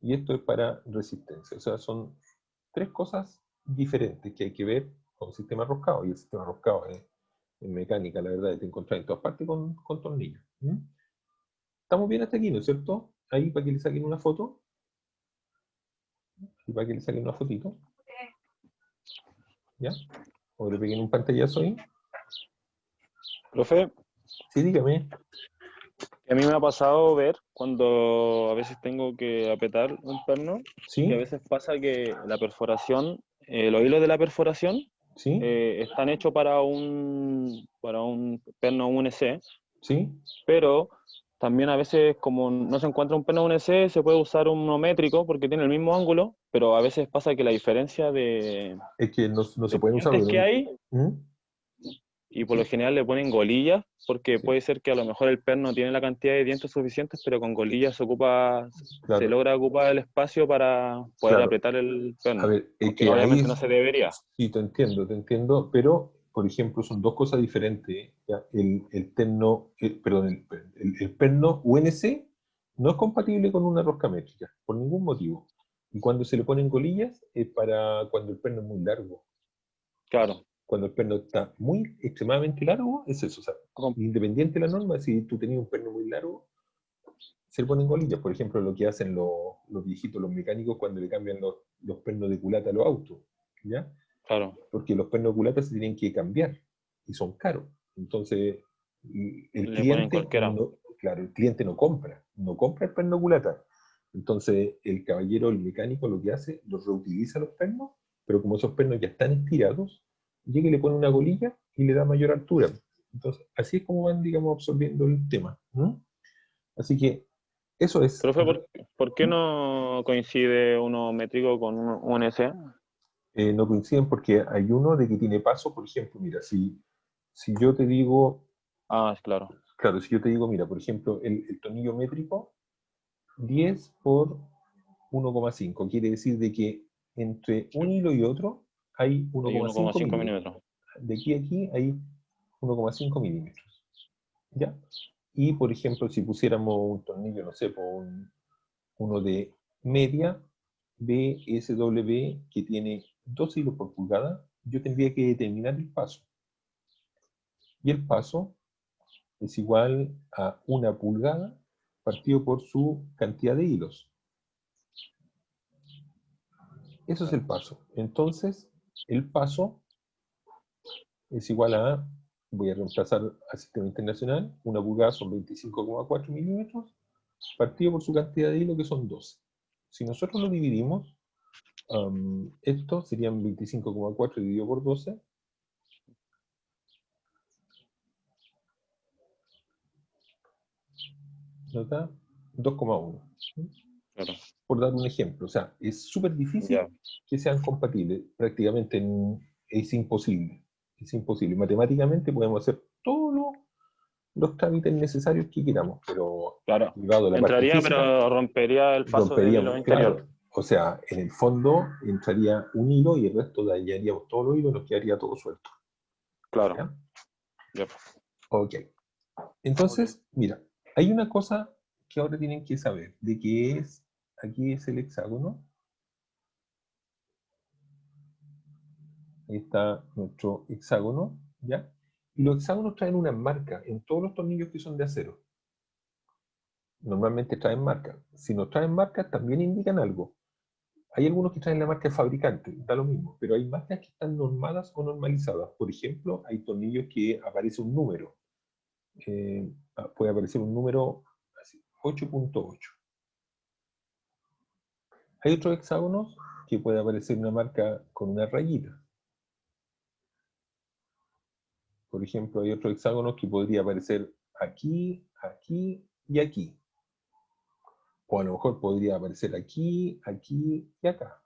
y esto es para resistencia. O sea, son 3 cosas diferentes que hay que ver con el sistema roscado, y el sistema roscado es en mecánica, la verdad, te encontrar en todas partes con tornillos. Estamos bien hasta aquí, ¿no es cierto? Ahí para que le saquen una foto. Y para que le saquen una fotito. ¿Ya? O le peguen un pantallazo ahí. Profe, Sí, dígame. a mí me ha pasado ver cuando a veces tengo que apretar un perno, ¿Sí? y a veces pasa que la perforación, los hilos de la perforación ¿Sí? están hechos para un perno UNC, ¿Sí? pero también a veces, como no se encuentra un perno UNC, se puede usar un uno métrico porque tiene el mismo ángulo, pero a veces pasa que la diferencia Es que no se de pueden usar. dientes que hay, ¿Mm? y por lo general le ponen golillas, porque Sí. puede ser que a lo mejor el perno tiene la cantidad de dientes suficientes, pero con golillas se Claro. logra ocupar el espacio para poder Claro. apretar el A perno. ver, es Aunque que ahí obviamente no se debería. sí, te entiendo, pero, por ejemplo, son 2 cosas diferentes. ¿Ya? El perno UNC no es compatible con una rosca métrica, por ningún motivo. Y cuando se le ponen golillas es para cuando el perno es muy largo. Claro. Cuando el perno está muy extremadamente largo, es eso. O sea, independiente de la norma, si tú tenías un perno muy largo, se le ponen golillas. Por ejemplo, lo que hacen los viejitos, los mecánicos, cuando le cambian los pernos de culata a los autos. ¿Ya? Claro. Porque los pernos de culata se tienen que cambiar y son caros. Entonces, el Le ponen cliente cualquiera. claro, el cliente no compra el perno de culata. Entonces, el caballero, el mecánico, lo que hace, los reutiliza los pernos, pero como esos pernos ya están estirados, llega y le pone una golilla y le da mayor altura. Entonces, así es como van, digamos, absorbiendo el tema. Así que, eso es. Profe, ¿por qué no coincide uno métrico con un UNC? No coinciden porque hay uno de que tiene paso, por ejemplo, mira, si yo te digo, Ah, claro. claro, si yo te digo, mira, por ejemplo, el tornillo métrico, 10 por 1,5, quiere decir de que entre un hilo y otro hay Hay 1,5 1,5 milímetros. milímetros. De aquí a aquí hay 1,5 milímetros. ¿Ya? Y, por ejemplo, si pusiéramos un tornillo, no sé, uno de media BSW que tiene 2 hilos por pulgada, yo tendría que determinar el paso. Y el paso es igual a 1 pulgada partido por su cantidad de hilos. Eso es el paso. Entonces, el paso es igual a, voy a reemplazar al sistema internacional, una pulgada son 25,4 milímetros, partido por su cantidad de hilo, que son 12. Si nosotros lo dividimos, esto serían 25,4 dividido por 12. ¿Nos da? 2,1. Claro. Por dar un ejemplo. O sea, es súper difícil Ya. que sean compatibles. Prácticamente es imposible. Es imposible. Matemáticamente podemos hacer todos los trámites necesarios que queramos, pero Claro. llevado a la parte Entraría, física, pero rompería el paso del hilo romperíamos, interior. claro. O sea, en el fondo entraría un hilo y el resto dañaríamos todos los hilos y nos quedaría todo suelto. Claro. ¿Ya? Ya. Ok. Entonces, mira, hay una cosa que ahora tienen que saber, de que es, aquí es el hexágono. Ahí está nuestro hexágono, ¿ya? Y los hexágonos traen una marca en todos los tornillos que son de acero. Normalmente traen marca. Si no traen marca, también indican algo. Hay algunos que traen la marca de fabricante, da lo mismo, pero hay marcas que están normadas o normalizadas. Por ejemplo, hay tornillos que aparece un número. Puede aparecer un número así, 8.8. Hay otros hexágonos que puede aparecer una marca con una rayita. Por ejemplo, hay otros hexágonos que podría aparecer aquí, aquí y aquí. O a lo mejor podría aparecer aquí, aquí y acá.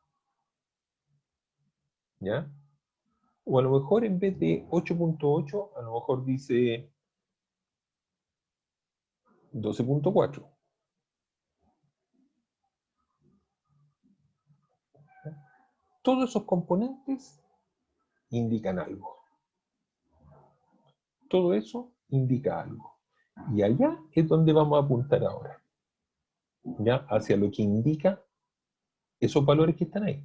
¿Ya? O a lo mejor en vez de 8.8, a lo mejor dice 12.4. Todos esos componentes indican algo. Todo eso indica algo. Y allá es donde vamos a apuntar ahora. ¿Ya? Hacia lo que indica esos valores que están ahí.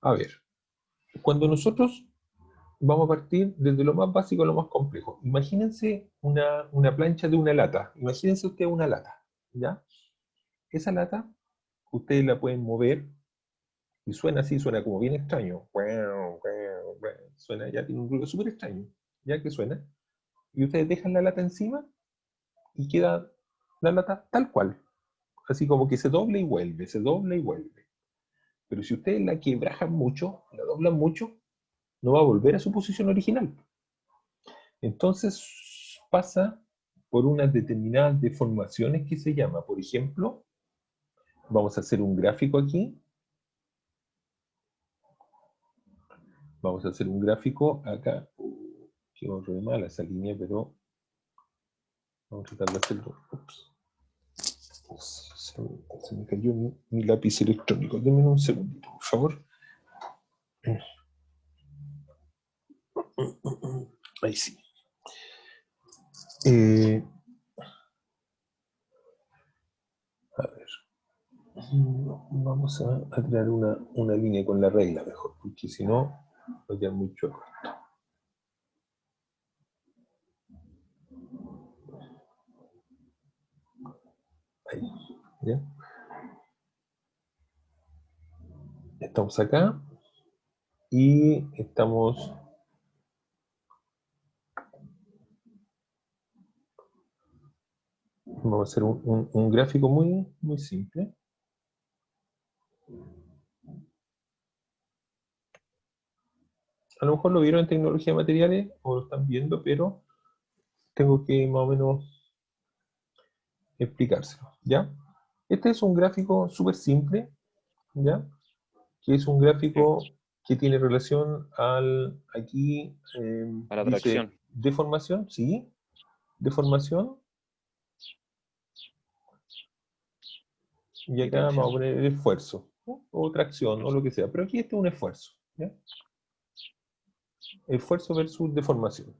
A ver, cuando nosotros vamos a partir desde lo más básico a lo más complejo. Imagínense una plancha de una lata. Imagínense ustedes una lata, ¿ya? Esa lata, ustedes la pueden mover y suena así, suena como bien extraño. Suena, ya tiene un ruido súper extraño, ¿ya? Que suena. Y ustedes dejan la lata encima y queda la lata tal cual. Así como que se dobla y vuelve, se dobla y vuelve. Pero si ustedes la quebrajan mucho, la doblan mucho, no va a volver a su posición original. Entonces pasa por unas determinadas deformaciones que se llama. Por ejemplo, vamos a hacer un gráfico aquí. Vamos a hacer un gráfico acá. Quedó re mala esa línea, pero vamos a tratar de hacerlo. Ups. Se me cayó mi lápiz electrónico. Denme un segundito, por favor. Ahí sí. A ver. Vamos a crear una línea con la regla mejor, porque si no, va a quedar muy chueco. Ahí, ¿ya? Estamos acá y estamos... Vamos a hacer un gráfico muy, muy simple. A lo mejor lo vieron en tecnología de materiales o lo están viendo, pero tengo que más o menos explicárselo, ¿ya? Este es un gráfico súper simple, ¿ya? Que es un gráfico que tiene relación aquí A la dice tracción. deformación, sí, deformación. Y acá vamos a poner el esfuerzo, ¿no? O tracción, o lo que sea. Pero aquí este es un esfuerzo, ¿ya? Esfuerzo versus deformación.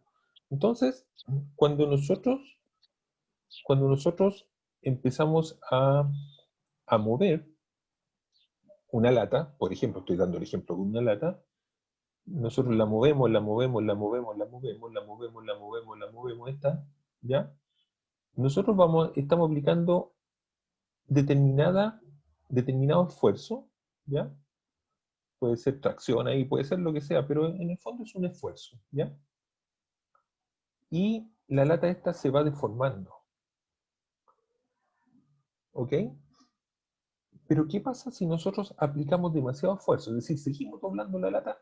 Entonces, cuando nosotros empezamos a mover una lata, por ejemplo, estoy dando el ejemplo de una lata, nosotros la movemos, la movemos, la movemos, la movemos, la movemos, la movemos, la movemos, esta, ¿ya? Nosotros estamos aplicando determinado esfuerzo, ¿ya? Puede ser tracción ahí, puede ser lo que sea, pero en el fondo es un esfuerzo, ¿ya? y la lata esta se va deformando. ¿Ok? Pero ¿qué pasa si nosotros aplicamos demasiado esfuerzo? Es decir, seguimos doblando la lata,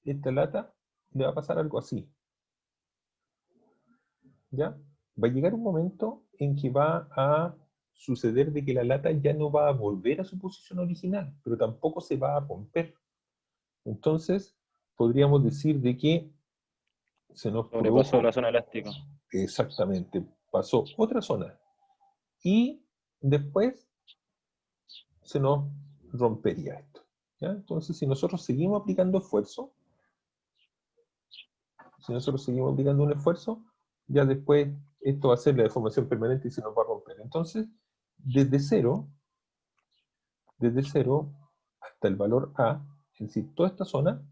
esta lata le va a pasar algo así. ¿Ya? Va a llegar un momento en que va a suceder de que la lata ya no va a volver a su posición original, pero tampoco se va a romper. Entonces, podríamos decir de que se nos Sobrepasó produjo, la zona elástica. exactamente, pasó otra zona y después se nos rompería esto. ¿Ya? Entonces, si nosotros seguimos aplicando esfuerzo, un esfuerzo, ya después esto va a ser la deformación permanente y se nos va a romper. Entonces, desde cero hasta el valor A, es decir, toda esta zona,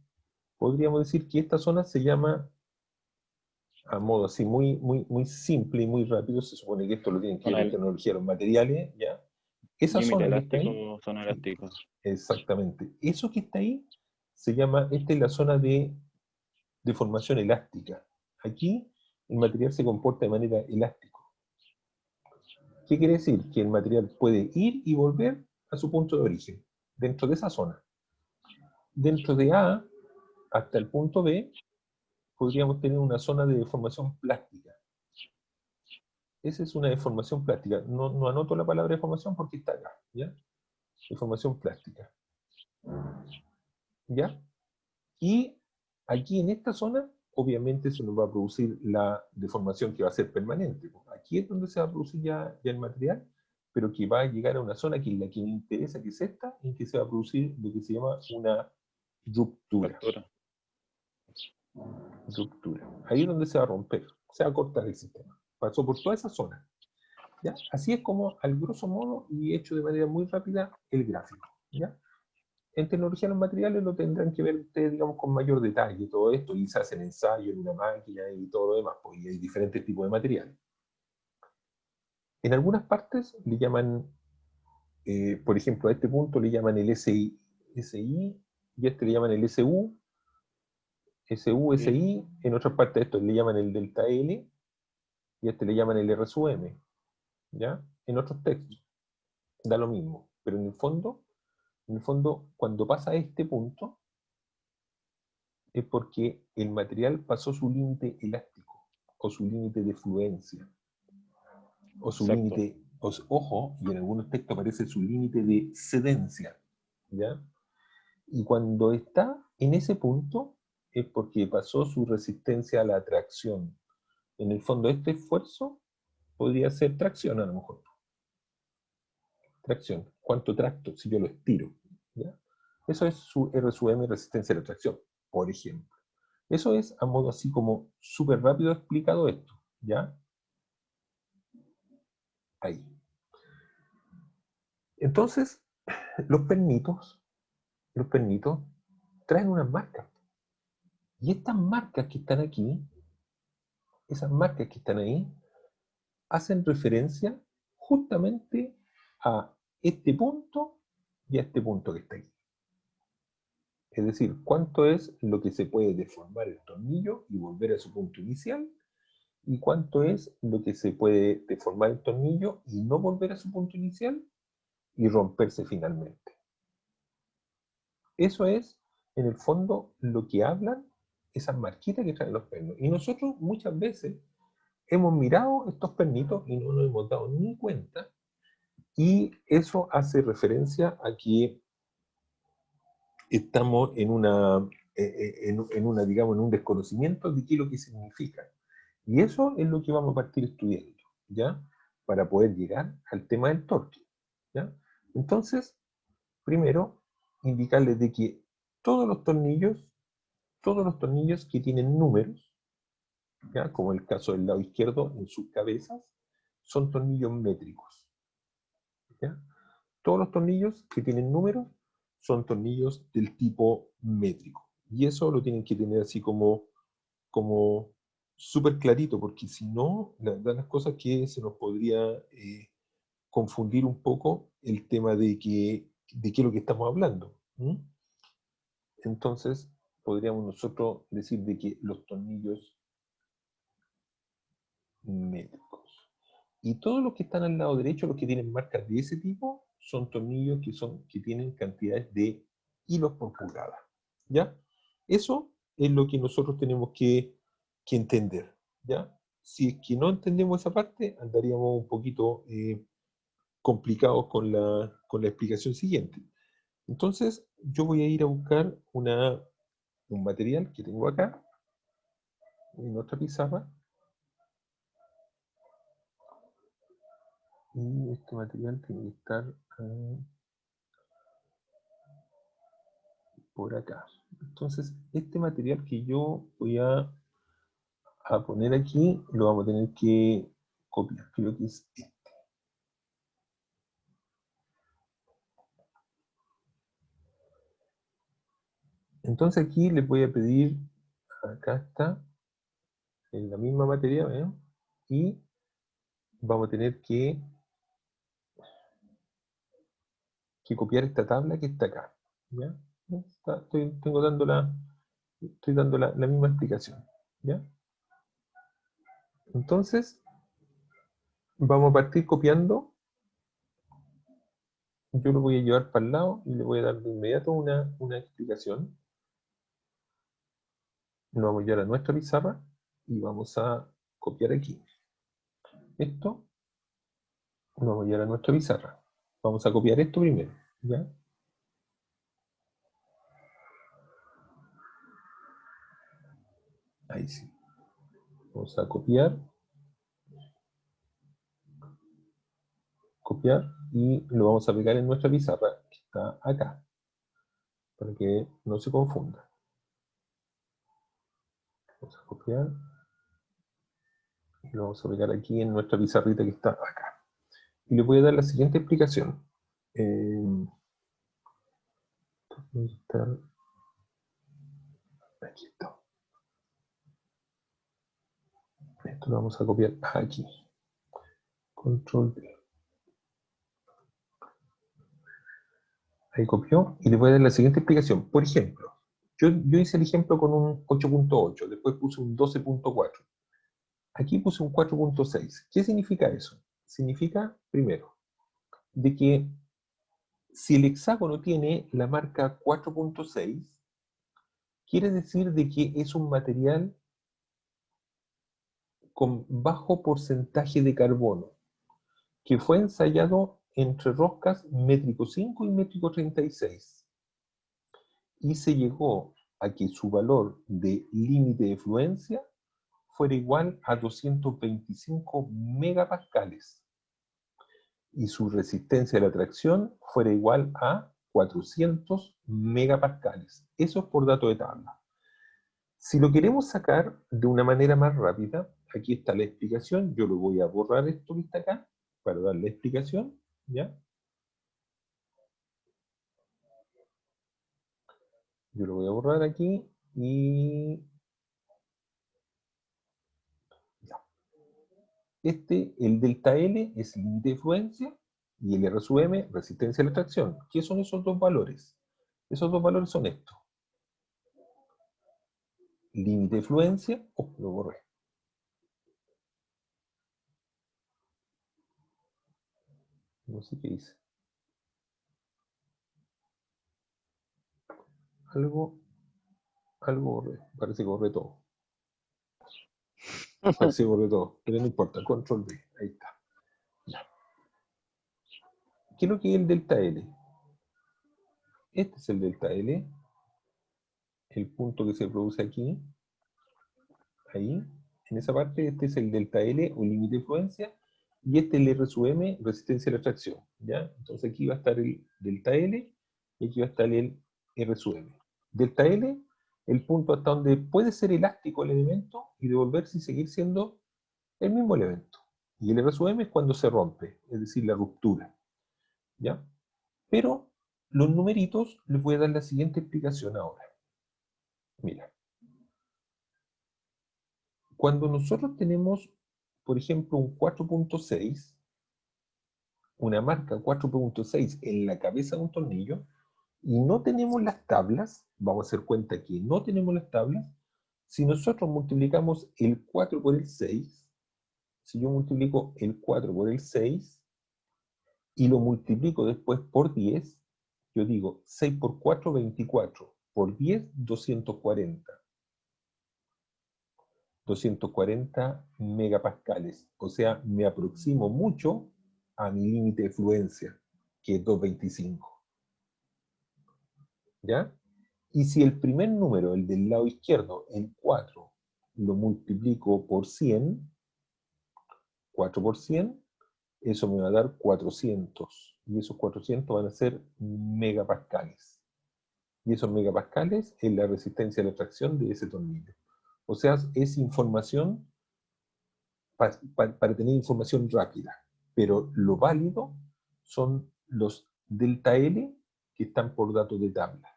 podríamos decir que esta zona se llama, a modo así muy simple y muy rápido, se supone que esto lo tienen que ver en tecnología de los materiales, ¿ya? Esa Límite zona que está elástico, ahí, zona elástica. exactamente, eso que está ahí, se llama, esta es la zona de deformación elástica. Aquí el material se comporta de manera elástica. ¿Qué quiere decir? Que el material puede ir y volver a su punto de origen, dentro de esa zona. Dentro de A hasta el punto B, podríamos tener una zona de deformación plástica. Esa es una deformación plástica. No anoto la palabra deformación porque está acá, ¿ya? Deformación plástica. ¿Ya? Y aquí en esta zona, obviamente se nos va a producir la deformación que va a ser permanente. Aquí es donde se va a producir ya el material, pero que va a llegar a una zona que es la que me interesa, que es esta, en que se va a producir lo que se llama una ruptura. Ruptura. Ahí es donde se va a romper, se va a cortar el sistema. Pasó por toda esa zona. ¿Ya? Así es como, al grosso modo, y hecho de manera muy rápida, el gráfico. ¿Ya? En tecnología de los materiales lo tendrán que ver ustedes, digamos, con mayor detalle, todo esto, y se hacen ensayos en una máquina y todo lo demás, pues, y hay diferentes tipos de materiales. En algunas partes le llaman, por ejemplo, a este punto le llaman el SI, y a este le llaman el SU, SI, en otras partes de esto le llaman el delta L, y a este le llaman el RSUM, ¿ya? En otros textos, da lo mismo, pero en el fondo, cuando pasa a este punto, es porque el material pasó su límite elástico, o su límite de fluencia, o su límite, ojo, y en algunos textos aparece su límite de cedencia, ¿ya? Y cuando está en ese punto, es porque pasó su resistencia a la tracción. En el fondo, este esfuerzo podría ser tracción a lo mejor. Tracción. ¿Cuánto tracto si yo lo estiro? ¿Ya? Eso es su RSUM, resistencia a la tracción, por ejemplo. Eso es a modo así como súper rápido explicado esto, ¿ya? Ahí. Entonces, los pernitos traen unas marcas. Y estas marcas que están aquí, esas marcas que están ahí, hacen referencia justamente a este punto y a este punto que está aquí. Es decir, cuánto es lo que se puede deformar el tornillo y volver a su punto inicial, y cuánto es lo que se puede deformar el tornillo y no volver a su punto inicial y romperse finalmente. Eso es, en el fondo, lo que hablan esas marquitas que traen los pernos. Y nosotros muchas veces hemos mirado estos pernitos y no nos hemos dado ni cuenta, y eso hace referencia a que estamos en una, digamos, en un desconocimiento de qué es lo que significa. Y eso es lo que vamos a partir estudiando, ¿ya? Para poder llegar al tema del torque, ¿ya? Entonces, primero, indicarles de que todos los tornillos que tienen números, ¿ya? Como el caso del lado izquierdo en sus cabezas, son tornillos métricos, ¿ya? Todos los tornillos que tienen números son tornillos del tipo métrico. Y eso lo tienen que tener así como súper clarito, porque si no, la verdad las cosas que se nos podría confundir un poco el tema de qué es lo que estamos hablando. ¿Mm? Entonces, podríamos nosotros decir de que los tornillos métricos. Y todos los que están al lado derecho, los que tienen marcas de ese tipo, son tornillos que tienen cantidades de hilos por pulgada. ¿Ya? Eso es lo que nosotros tenemos que entender. ¿Ya? Si es que no entendemos esa parte, andaríamos un poquito complicados con la explicación siguiente. Entonces, yo voy a ir a buscar un material que tengo acá, en otra pizarra. Y este material tiene que estar por acá. Entonces, este material que yo voy a poner aquí, lo vamos a tener que copiar. Creo que es este. Entonces aquí les voy a pedir, acá está, en la misma materia, ¿ven? Y vamos a tener que copiar esta tabla que está acá. ¿Ya? Estoy dando la misma explicación. ¿Ya? Entonces, vamos a partir copiando. Yo lo voy a llevar para el lado y le voy a dar de inmediato una explicación. Nos vamos a llevar a nuestra pizarra y vamos a copiar aquí. Esto lo vamos a llevar a nuestra pizarra. Vamos a copiar esto primero. ¿Ya? Ahí sí. Vamos a copiar. Copiar y lo vamos a pegar en nuestra pizarra que está acá. Para que no se confunda. Vamos a copiar. Y lo vamos a pegar aquí en nuestra pizarrita que está acá. Y le voy a dar la siguiente explicación. Aquí está. Esto lo vamos a copiar aquí. Control V. Ahí copió. Y le voy a dar la siguiente explicación. Por ejemplo, yo hice el ejemplo con un 8.8. Después puse un 12.4. Aquí puse un 4.6. ¿Qué significa eso? Significa, primero, de que si el hexágono tiene la marca 4.6, quiere decir de que es un material con bajo porcentaje de carbono, que fue ensayado entre roscas métrico 5 y métrico 36. Y se llegó a que su valor de límite de fluencia fuera igual a 225 megapascales. Y su resistencia a la tracción fuera igual a 400 megapascales. Eso es por dato de tabla. Si lo queremos sacar de una manera más rápida, aquí está la explicación. Yo lo voy a borrar esto que está acá para dar la explicación. ¿Ya? Yo lo voy a borrar aquí y... ya. El delta L es límite de fluencia y el R sub M, resistencia a la tracción. ¿Qué son esos dos valores? Esos dos valores son estos. Límite de fluencia, lo borré. No sé qué hice. Algo borré. Parece que borré todo. Parece que borré todo. Pero no importa. Control V. Ahí está. Ya. ¿Qué es lo que es el delta L? Este es el delta L. El punto que se produce aquí. Ahí. En esa parte, este es el delta L o límite de fluencia. Y este es el R sub M, resistencia a la tracción. ¿Ya? Entonces aquí va a estar el delta L y aquí va a estar el R sub M. Delta L, el punto hasta donde puede ser elástico el elemento y devolverse y seguir siendo el mismo elemento. Y el R sub M es cuando se rompe, es decir, la ruptura. ¿Ya? Pero los numeritos les voy a dar la siguiente explicación ahora. Mira. Cuando nosotros tenemos, por ejemplo, un 4.6, una marca 4.6 en la cabeza de un tornillo, y no tenemos las tablas, vamos a hacer cuenta que no tenemos las tablas, si nosotros multiplicamos el 4 por el 6, si yo multiplico el 4 por el 6 y lo multiplico después por 10, yo digo 6 por 4, 24, por 10, 240. 240 megapascales. O sea, me aproximo mucho a mi límite de fluencia, que es 225. ¿Ya? Y si el primer número, el del lado izquierdo, el 4, lo multiplico por 100, 4 por 100, eso me va a dar 400. Y esos 400 van a ser megapascales. Y esos megapascales es la resistencia a la tracción de ese tornillo. O sea, es información para tener información rápida. Pero lo válido son los delta L que están por datos de tabla.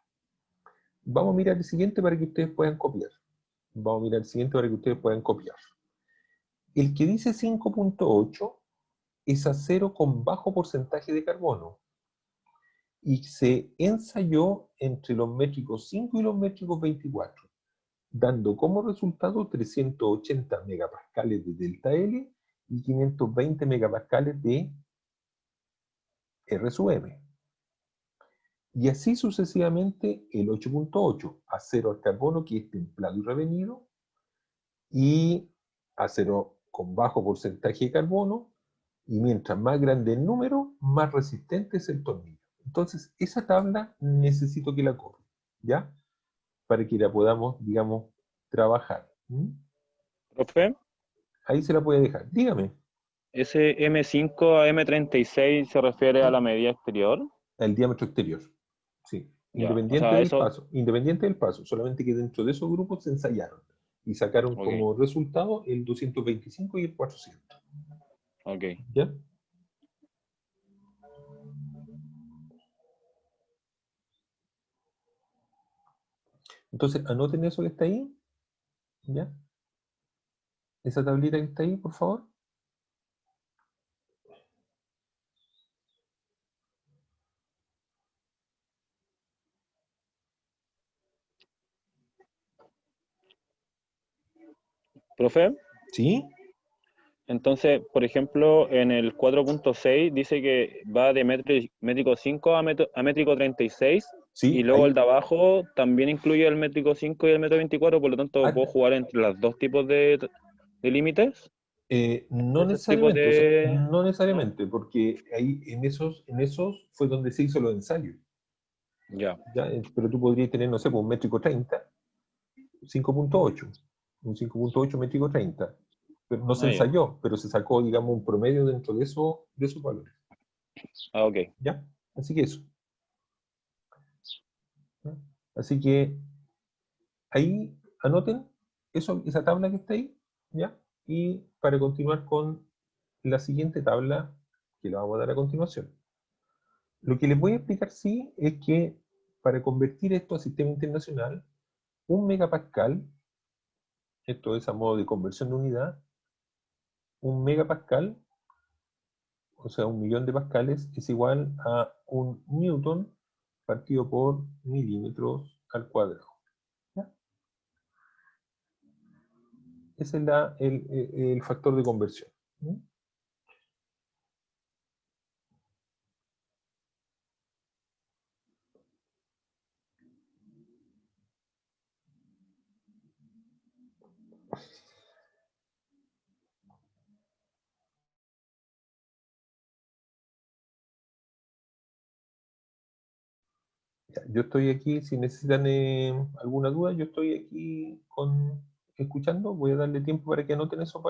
Vamos a mirar el siguiente para que ustedes puedan copiar. Vamos a mirar el siguiente para que ustedes puedan copiar. El que dice 5.8 es acero con bajo porcentaje de carbono y se ensayó entre los métricos 5 y los métricos 24, dando como resultado 380 megapascales de delta L y 520 megapascales de R sub M. Y así sucesivamente el 8.8, acero al carbono que es templado y revenido, y acero con bajo porcentaje de carbono, y mientras más grande el número, más resistente es el tornillo. Entonces, esa tabla necesito que la copie, ¿ya? Para que la podamos, digamos, trabajar. Profe, Ahí se la puede dejar. Dígame, ¿ese M5 a M36 se refiere a la medida exterior? el diámetro exterior. Sí, Ya, o independiente sea, del eso, paso. Independiente del paso, solamente que dentro de esos grupos se ensayaron y sacaron ok, como resultado el 225 y el 400. ok. ¿Ya? Entonces, anoten eso que está ahí, ¿ya? Esa tablita que está ahí, por favor. Profe, ¿Sí? entonces, por ejemplo, en el 4.6 dice que va de métrico 5 a métrico 36 Sí, y luego el ahí. de abajo también incluye el métrico 5 y el métrico 24, por lo tanto Ah, puedo jugar entre los dos tipos de límites, no ese tipo necesariamente, o sea, de... no ¿No? necesariamente, porque ahí en esos fue donde se hizo los ensayos. Ya, ¿Ya? Pero tú podrías tener, no sé, pues, un métrico 30, 5.8, un 5.8 métrico 30. Pero no se ah, ya, ensayó, pero se sacó, digamos, un promedio dentro de esos valores. ah, ok. ¿Ya? Así que eso. ¿Ya? Así que ahí anoten eso, esa tabla que está ahí, ¿ya? Y para continuar con la siguiente tabla que la vamos a dar a continuación. Lo que les voy a explicar, sí, es que para convertir esto a sistema internacional, un megapascal, esto es a modo de conversión de unidad, un megapascal, o sea, 1.000.000 de pascales, es igual a un newton partido por milímetros al cuadrado. ¿Ya? Ese es el factor de conversión. ¿Mm? Ya, yo estoy aquí, si necesitan alguna duda, yo estoy aquí escuchando, voy a darle tiempo para que anoten eso.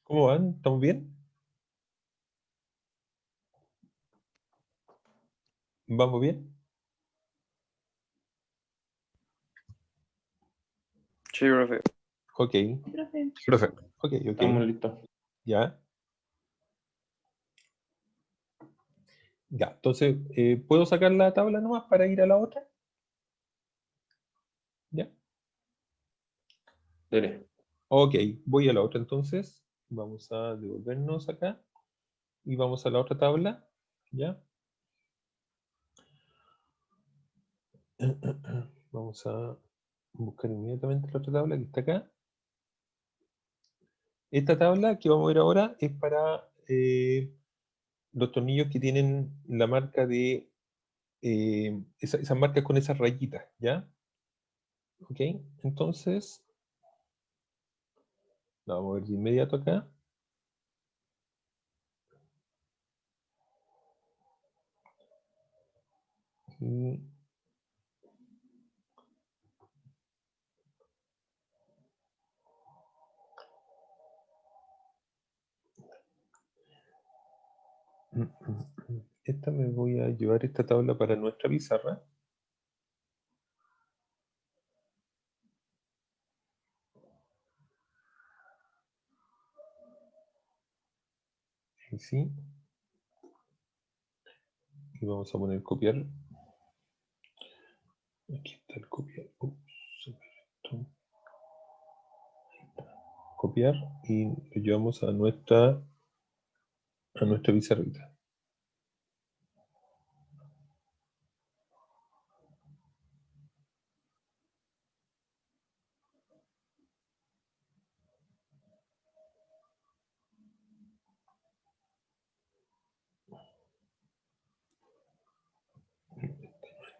¿Cómo van? ¿Estamos bien? ¿Vamos bien? Sí, profe. Ok, Profe. ok. Estamos listos. Ya. Ya, entonces, ¿puedo sacar la tabla nomás para ir a la otra? Ya. Dele. Ok, voy a la otra entonces. Vamos a devolvernos acá y vamos a la otra tabla. ¿Ya? Vamos a buscar inmediatamente la otra tabla que está acá. Esta tabla que vamos a ver ahora es para los tornillos que tienen la marca de esas marcas con esas rayitas, ¿ya? Ok, entonces, la vamos a ver de inmediato acá. Y esta me voy a llevar esta tabla para nuestra pizarra. Sí. Y vamos a poner copiar. Aquí está el copiar. Copiar y lo llevamos a nuestra pizarrita.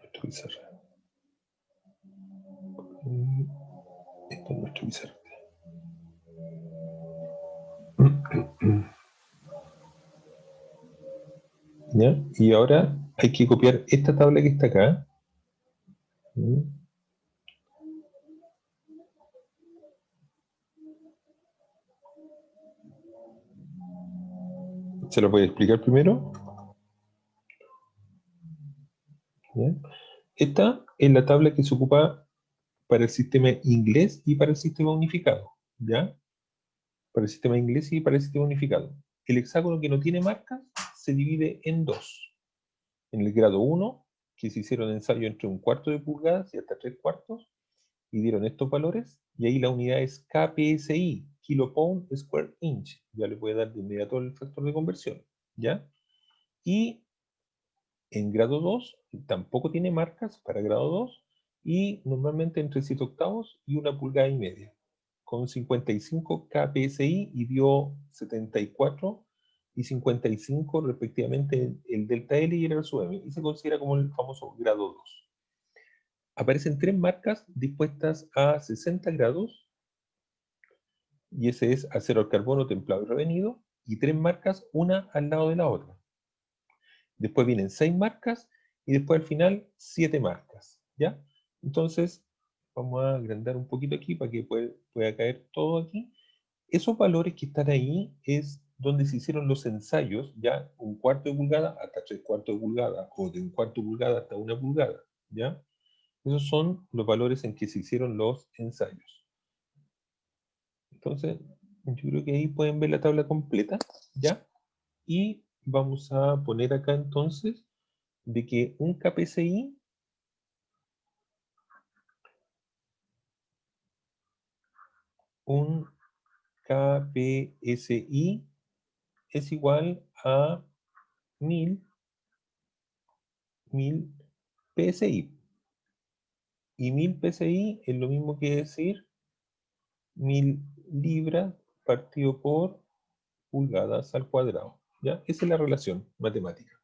Nuestra pizarra. Esta es nuestra pizarra. ¿Ya? Y ahora hay que copiar esta tabla que está acá. ¿Se lo voy a explicar primero? ¿Ya? Esta es la tabla que se ocupa para el sistema inglés y para el sistema unificado. ¿Ya? Para el sistema inglés y para el sistema unificado. El hexágono que no tiene marcas se divide en dos. En el grado 1, que se hicieron ensayos entre 1/4 de pulgadas y hasta 3/4, y dieron estos valores, y ahí la unidad es KPSI, Kilopound Square Inch. Ya le puede dar de inmediato el factor de conversión. ¿Ya? Y en grado 2 tampoco tiene marcas para grado 2 y normalmente entre 7/8 y 1,5 pulgadas, con 55 kpsi y dio 74 y 55 respectivamente el delta L y el R sub M, y se considera como el famoso grado 2. Aparecen tres marcas dispuestas a 60 grados, y ese es acero al carbono templado y revenido, y tres marcas, una al lado de la otra. Después vienen 6 marcas y después al final 7 marcas, ¿ya? Entonces, vamos a agrandar un poquito aquí para que pueda caer todo aquí. Esos valores que están ahí es donde se hicieron los ensayos, ya 1/4 de pulgada hasta 3/4 de pulgada, o de 1/4 de pulgada hasta 1 pulgada, ¿ya? Esos son los valores en que se hicieron los ensayos. Entonces, yo creo que ahí pueden ver la tabla completa, ¿ya? Y vamos a poner acá entonces de que un KPSI es igual a 1000 PSI. Y 1000 PSI es lo mismo que decir 1000 libras partido por pulgadas al cuadrado. ¿Ya? Esa es la relación matemática.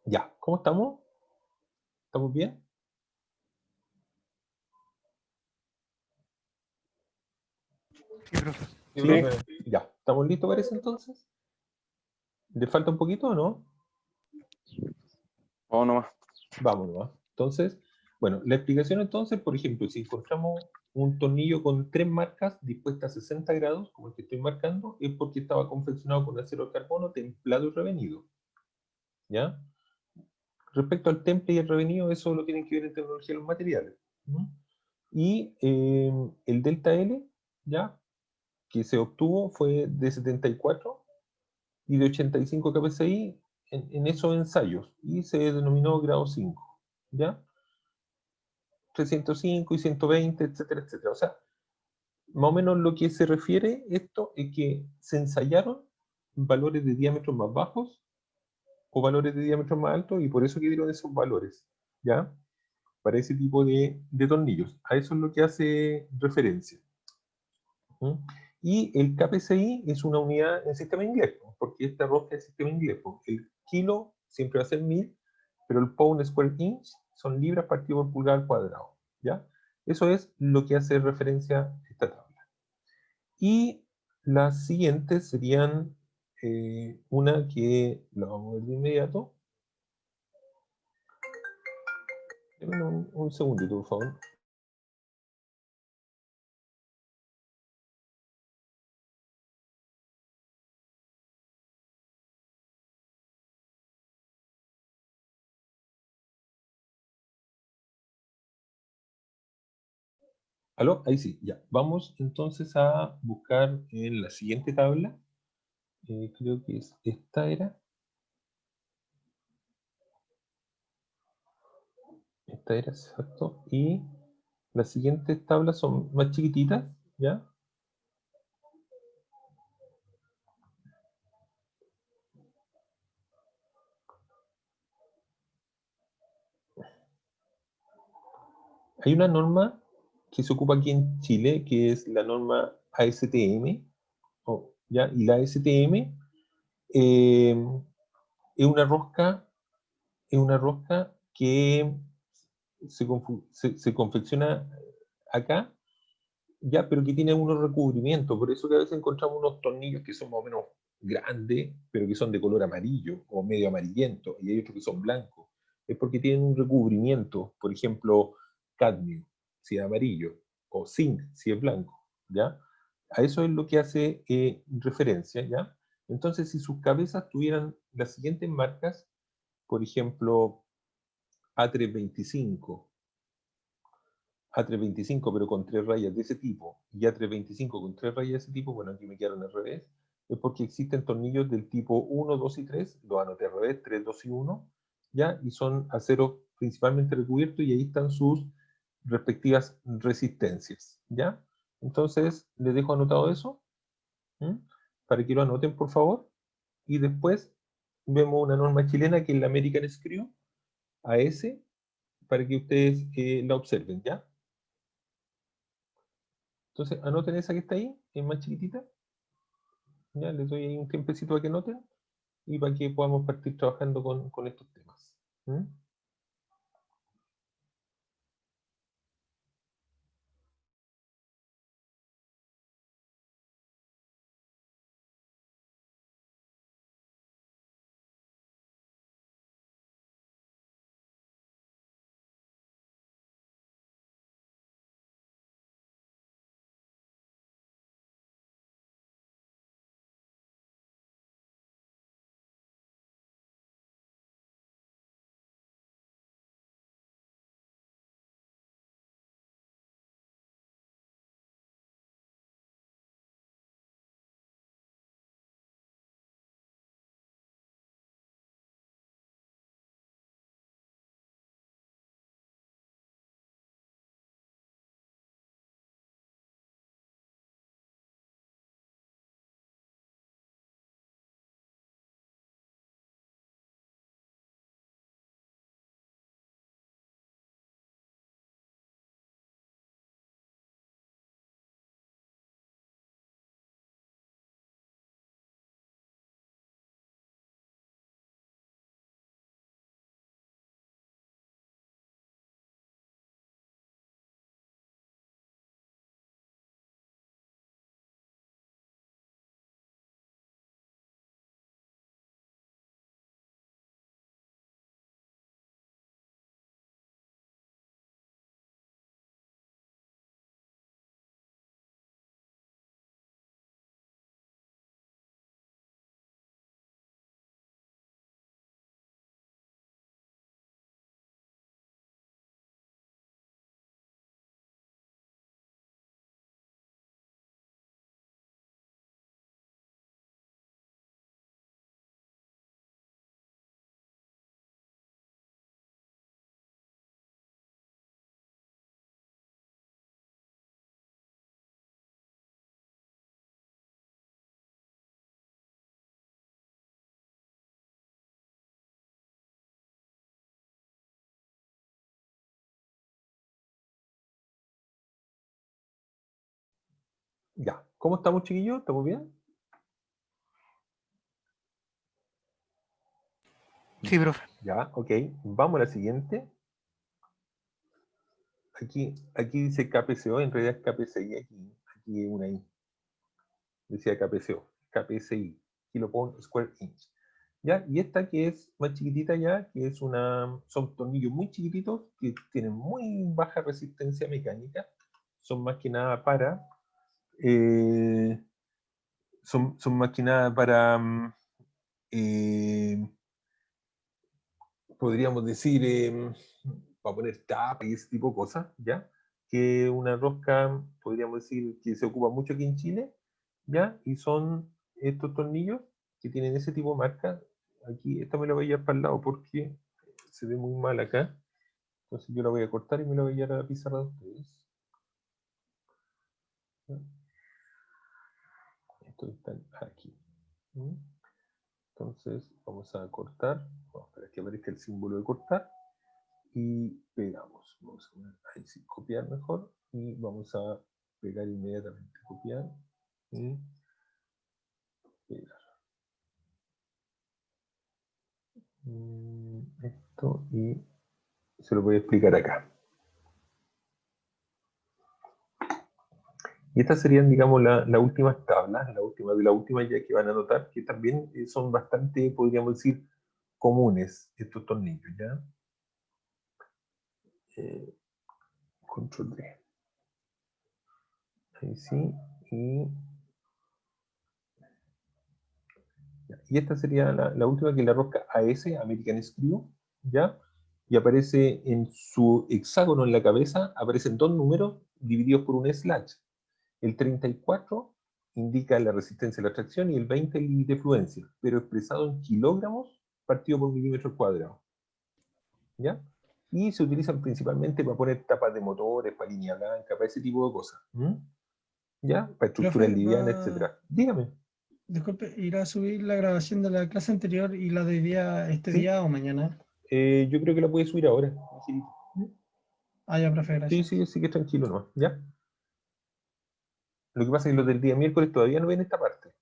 Ya, ¿cómo estamos? ¿Estamos bien? Sí, Sí. profe. Ya, ¿estamos listos para eso entonces? ¿Le falta un poquito o no? Vamos nomás. Vamos nomás. Entonces, bueno, la explicación entonces, por ejemplo, si encontramos un tornillo con 3 marcas dispuestas a 60 grados, como el que estoy marcando, es porque estaba confeccionado con acero de carbono templado y revenido. ¿Ya? Respecto al temple y el revenido, eso lo tienen que ver en tecnología de los materiales. ¿Mm? Y el delta L, ¿ya? Que se obtuvo fue de 74 y de 85 kPsi en esos ensayos, y se denominó grado 5, ¿ya? 305 y 120, etcétera, etcétera. O sea, más o menos lo que se refiere esto es que se ensayaron valores de diámetros más bajos o valores de diámetros más altos, y por eso que dieron esos valores, ¿ya? Para ese tipo de tornillos. A eso es lo que hace referencia. ¿Mm? Y el KPCI es una unidad en sistema inglés, porque esta rosca es sistema inglés. El kilo siempre va a ser 1000, pero el pound square inch son libras partido por pulgada al cuadrado. ¿Ya? Eso es lo que hace referencia esta tabla. Y las siguientes serían una que la vamos a ver de inmediato. Denme un segundito, por favor. ¿Aló? Ahí sí, ya. Vamos entonces a buscar en la siguiente tabla. Creo que es esta era. Esta era, exacto. Y las siguientes tablas son más chiquititas, ¿ya? Hay una norma que se ocupa aquí en Chile, que es la norma ASTM, ¿ya? Y la ASTM eh, es una rosca que se confecciona acá, ya, pero que tiene unos recubrimientos. Por eso que a veces encontramos unos tornillos que son más o menos grandes, pero que son de color amarillo o medio amarillento, y hay otros que son blancos. Es porque tienen un recubrimiento, por ejemplo, cadmio, si es amarillo, o zinc, si es blanco, ¿ya? A eso es lo que hace referencia, ¿ya? Entonces, si sus cabezas tuvieran las siguientes marcas, por ejemplo, A325, A325 pero con 3 rayas de ese tipo, y A325 con 3 rayas de ese tipo, bueno, aquí me quedaron al revés, es porque existen tornillos del tipo 1, 2 y 3, lo anoté al revés, 3, 2 y 1, ¿ya? Y son aceros principalmente recubiertos, y ahí están sus respectivas resistencias, ¿ya? Entonces, les dejo anotado eso, ¿m? Para que lo anoten, por favor, y después vemos una norma chilena que es la American Screw, AS, para que ustedes la observen, ¿ya? Entonces, anoten esa que está ahí, es más chiquitita. Ya, les doy ahí un tiempecito para que anoten y para que podamos partir trabajando con estos temas. ¿Mm? Ya. ¿Cómo estamos, chiquillos? ¿Estamos bien? Sí, profe. Ya, ok. Vamos a la siguiente. Aquí dice KPCO, en realidad es KPCI, aquí una I. Decía KPCO, KPCI, Kilopound Square Inch. ¿Ya? Y esta que es más chiquitita ya, que es son tornillos muy chiquititos que tienen muy baja resistencia mecánica. Son más que nada para, son más que nada para, podríamos decir, para poner tapa y ese tipo de cosas, ¿ya? Que una rosca, podríamos decir, que se ocupa mucho aquí en Chile, ¿ya? Y son estos tornillos que tienen ese tipo de marca. Aquí, esta me la voy a llevar para el lado porque se ve muy mal acá. Entonces yo la voy a cortar y me la voy a llevar a la pizarra de ustedes. ¿Ya? Estos están aquí. ¿Mm? Entonces vamos a cortar, vamos a esperar que aparezca el símbolo de cortar y pegamos. Vamos a poner ahí sí, copiar mejor y vamos a pegar inmediatamente. Copiar y pegar. Esto y se lo voy a explicar acá. Y estas serían, digamos, las últimas tablas, de la última ya que van a notar, que también son bastante, podríamos decir, comunes estos tornillos, ¿ya? Control D. Ahí sí, y esta sería la última, que es la rosca AS, American Screw, ¿ya? Y aparece en su hexágono en la cabeza, aparecen dos números divididos por un slash. El 34 indica la resistencia a la tracción y el 20 el límite de fluencia, pero expresado en kilogramos partido por milímetros cuadrados, ¿ya? Y se utilizan principalmente para poner tapas de motores, para línea blanca, para ese tipo de cosas, ¿ya? Para estructuras Profe, livianas, etc. Dígame. disculpe, ¿irá a subir la grabación de la clase anterior y la de este Sí. día o mañana? Yo creo que la puedes subir ahora. Ah, ya, profe, Sí, gracias. sí, sí que tranquilo, ¿no? ¿Ya? Lo que pasa es que los del día miércoles todavía no ven esta parte.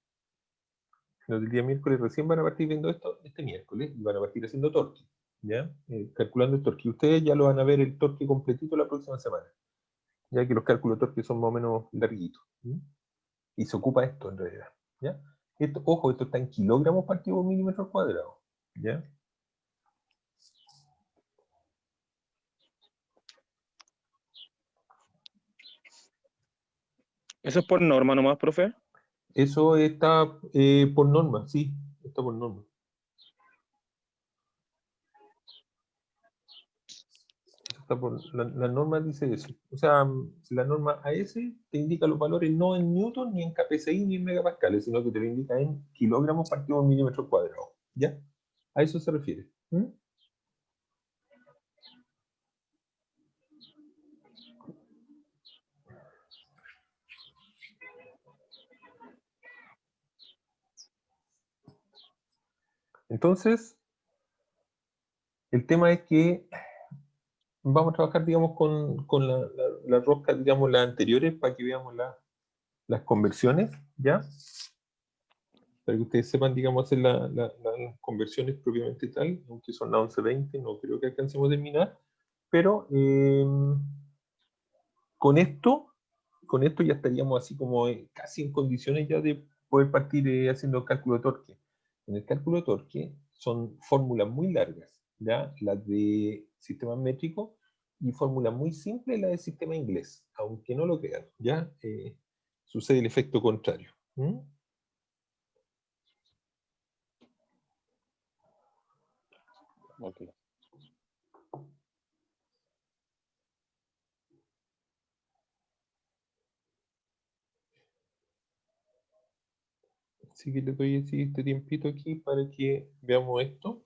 Los del día miércoles recién van a partir viendo esto este miércoles y van a partir haciendo torque, ¿ya? Calculando el torque. Y ustedes ya lo van a ver el torque completito la próxima semana, ya que los cálculos de torque son más o menos larguitos. Y se ocupa esto en realidad, ¿ya? Esto, ojo, esto está en kilogramos partido por milímetros cuadrados, ¿ya? ¿Eso es por norma nomás, profe? Eso está por norma, sí, está por norma. La norma dice eso. O sea, la norma AS te indica los valores no en newton, ni en kPsi, ni en megapascales, sino que te lo indica en kilogramos partido por milímetro cuadrado. ¿Ya? A eso se refiere. Entonces, el tema es que vamos a trabajar, digamos, con las roscas, digamos, las anteriores, para que veamos las conversiones, ¿ya? Para que ustedes sepan, digamos, hacer las conversiones propiamente tal, aunque son las 11:20, no creo que alcancemos a terminar, pero con esto, ya estaríamos así como casi en condiciones ya de poder partir haciendo cálculo de torque. En el cálculo de torque son fórmulas muy largas, ¿ya? Las de sistema métrico, y fórmulas muy simples las de sistema inglés, aunque no lo crean, ¿ya? Sucede el efecto contrario. Okay. Así que le doy así este tiempito aquí para que veamos esto.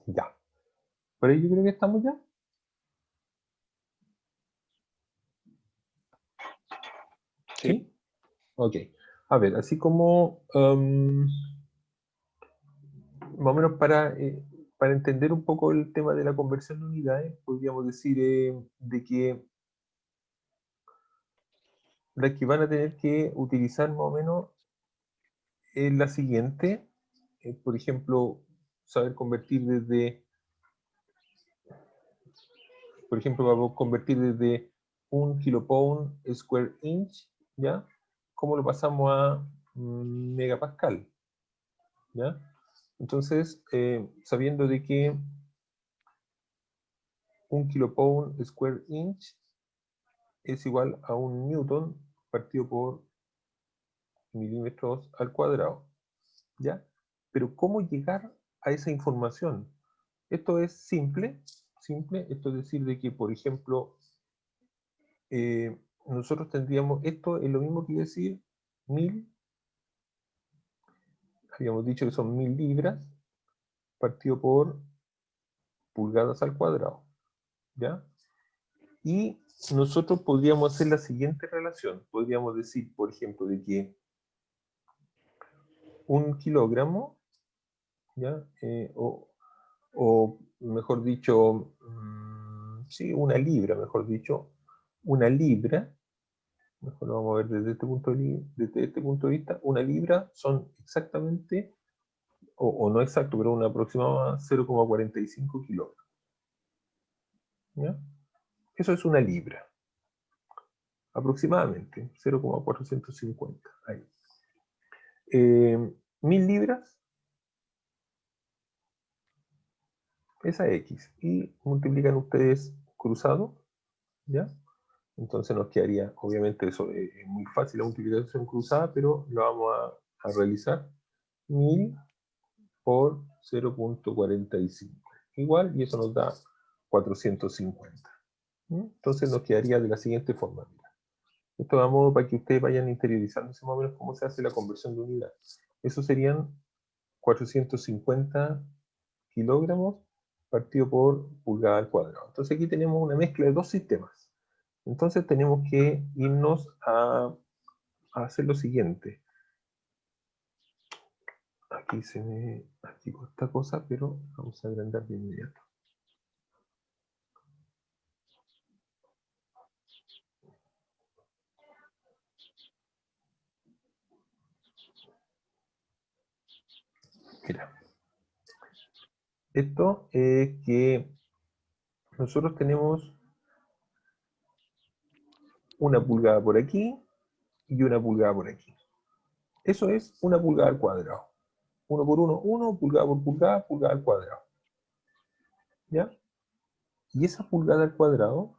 Ya. Por ahí yo creo que estamos ya. ¿Sí? Ok. A ver, así como más o menos para entender un poco el tema de la conversión de unidades, podríamos decir de que la que van a tener que utilizar más o menos es la siguiente. Por ejemplo, saber convertir desde, por ejemplo, vamos a convertir desde 1 kilopound square inch, ¿ya? ¿Cómo lo pasamos a megapascal? ¿Ya? Entonces, sabiendo de que 1 kilopound square inch es igual a 1 newton partido por milímetros al cuadrado, ¿ya? Pero ¿cómo llegar a esa información? Esto es simple, esto es decir de que, por ejemplo, nosotros tendríamos, esto es lo mismo que decir 1000, habíamos dicho que son 1000 libras partido por pulgadas al cuadrado, ¿ya? Y nosotros podríamos hacer la siguiente relación, podríamos decir, por ejemplo, de que 1 kilogramo, ¿ya? O mejor dicho, sí, una libra, mejor dicho, una libra, mejor lo vamos a ver desde este punto de vista, una libra son exactamente, o no exacto, pero una aproximada 0,45 kilogramos. ¿Ya? Eso es una libra, aproximadamente, 0,450. Ahí. 1000 libras, esa X, y multiplican ustedes cruzado, ¿ya? Entonces nos quedaría, obviamente eso es muy fácil la multiplicación cruzada, pero lo vamos a realizar 1000 por 0,45. Igual, y eso nos da 450. Entonces nos quedaría de la siguiente forma. Mira. Esto da modo para que ustedes vayan interiorizándose más o menos cómo se hace la conversión de unidad. Eso serían 450 kilogramos partido por pulgada al cuadrado. Entonces aquí tenemos una mezcla de dos sistemas. Entonces tenemos que irnos a hacer lo siguiente. Aquí se me activó esta cosa, pero vamos a agrandar de inmediato. Mira. Esto es que nosotros tenemos una pulgada por aquí y una pulgada por aquí. Eso es una pulgada al cuadrado. 1 por 1, 1, pulgada por pulgada, pulgada al cuadrado. ¿Ya? Y esa pulgada al cuadrado,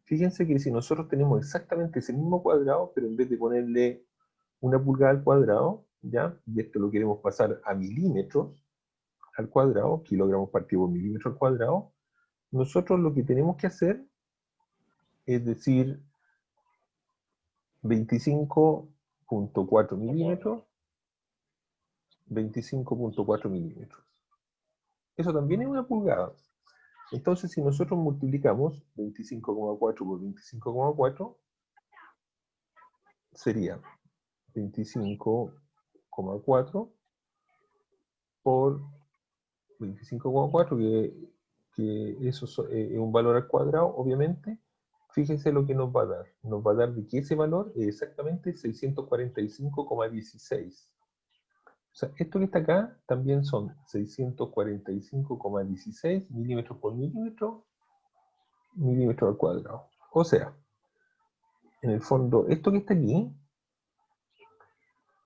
fíjense que si nosotros tenemos exactamente ese mismo cuadrado, pero en vez de ponerle una pulgada al cuadrado, ¿ya? Y esto lo queremos pasar a milímetros al cuadrado, kilogramos partido por milímetro al cuadrado, nosotros lo que tenemos que hacer es decir 25,4 milímetros, 25,4 milímetros. Eso también es una pulgada. Entonces, si nosotros multiplicamos 25,4 por 25,4, sería 25,4 por 25,4, que eso es un valor al cuadrado, obviamente. Fíjense lo que nos va a dar. Nos va a dar de que ese valor es exactamente 645,16. O sea, esto que está acá también son 645,16 milímetros por milímetro, milímetro al cuadrado. O sea, en el fondo, esto que está aquí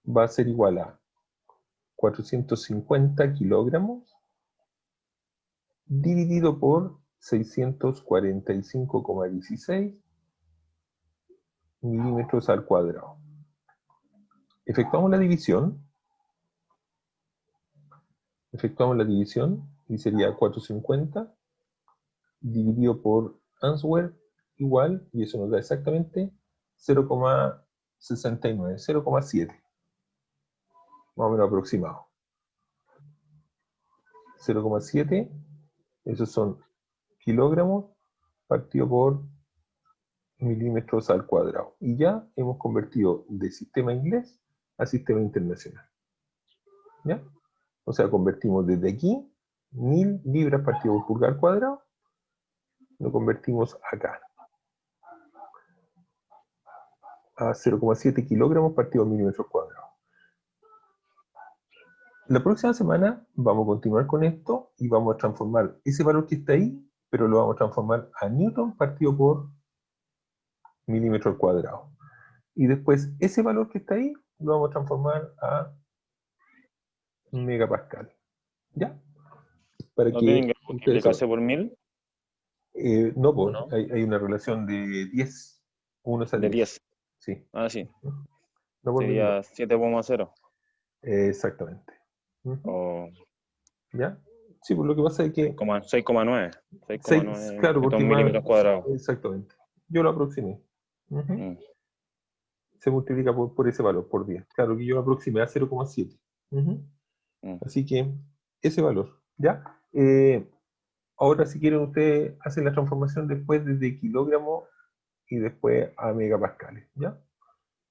va a ser igual a 450 kilogramos dividido por 645,16 milímetros al cuadrado. Efectuamos la división. Y sería 450 dividido por answer igual, y eso nos da exactamente 0,69, 0,7. Más o menos aproximado. 0,7 Esos son kilogramos partido por milímetros al cuadrado. Y ya hemos convertido de sistema inglés a sistema internacional. ¿Ya? O sea, convertimos desde aquí 1000 libras partido por pulgada al cuadrado, lo convertimos acá a 0,7 kilogramos partido por milímetros cuadrados. La próxima semana vamos a continuar con esto y vamos a transformar ese valor que está ahí, pero lo vamos a transformar a newton partido por milímetro al cuadrado. Y después ese valor que está ahí lo vamos a transformar a megapascal. ¿Ya? Para ¿No que tienen que ustedes multiplicarse por 1000? no, pues, ¿No? hay una relación de 10. 1 es a De 10. 10. Sí. Ah, sí. No por Sería milímetro. 7,0. Exactamente. O ¿Ya? Sí, pues lo que pasa es que 6,9. 6,9 claro, porque milímetros cuadrados. Exactamente. Yo lo aproximé. Mm. Se multiplica por ese valor, por 10. Claro que yo lo aproximé a 0,7. Así que ese valor. ¿Ya? Ahora, si quieren, ustedes hacen la transformación después desde kilogramos y después a megapascales. ¿Ya?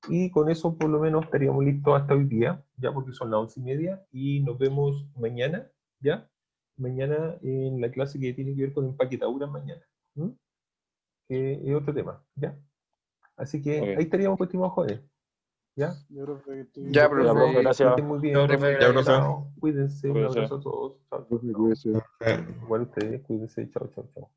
Y con eso por lo menos estaríamos listos hasta hoy día, ya porque son las 11:30 y nos vemos mañana, ¿ya? Mañana en la clase que tiene que ver con empaquetadura mañana, que es otro tema, ¿ya? Así que Okay. ahí estaríamos, pues, estimados jóvenes, ¿ya? Ya, profe. Ya, profe, Que gracias. estén muy bien, Ya, profe. chao, cuídense, un Cuídense. abrazo a todos, chao, chao. Profe, cuídese. Igual ustedes, cuídense, chao, chao, chao.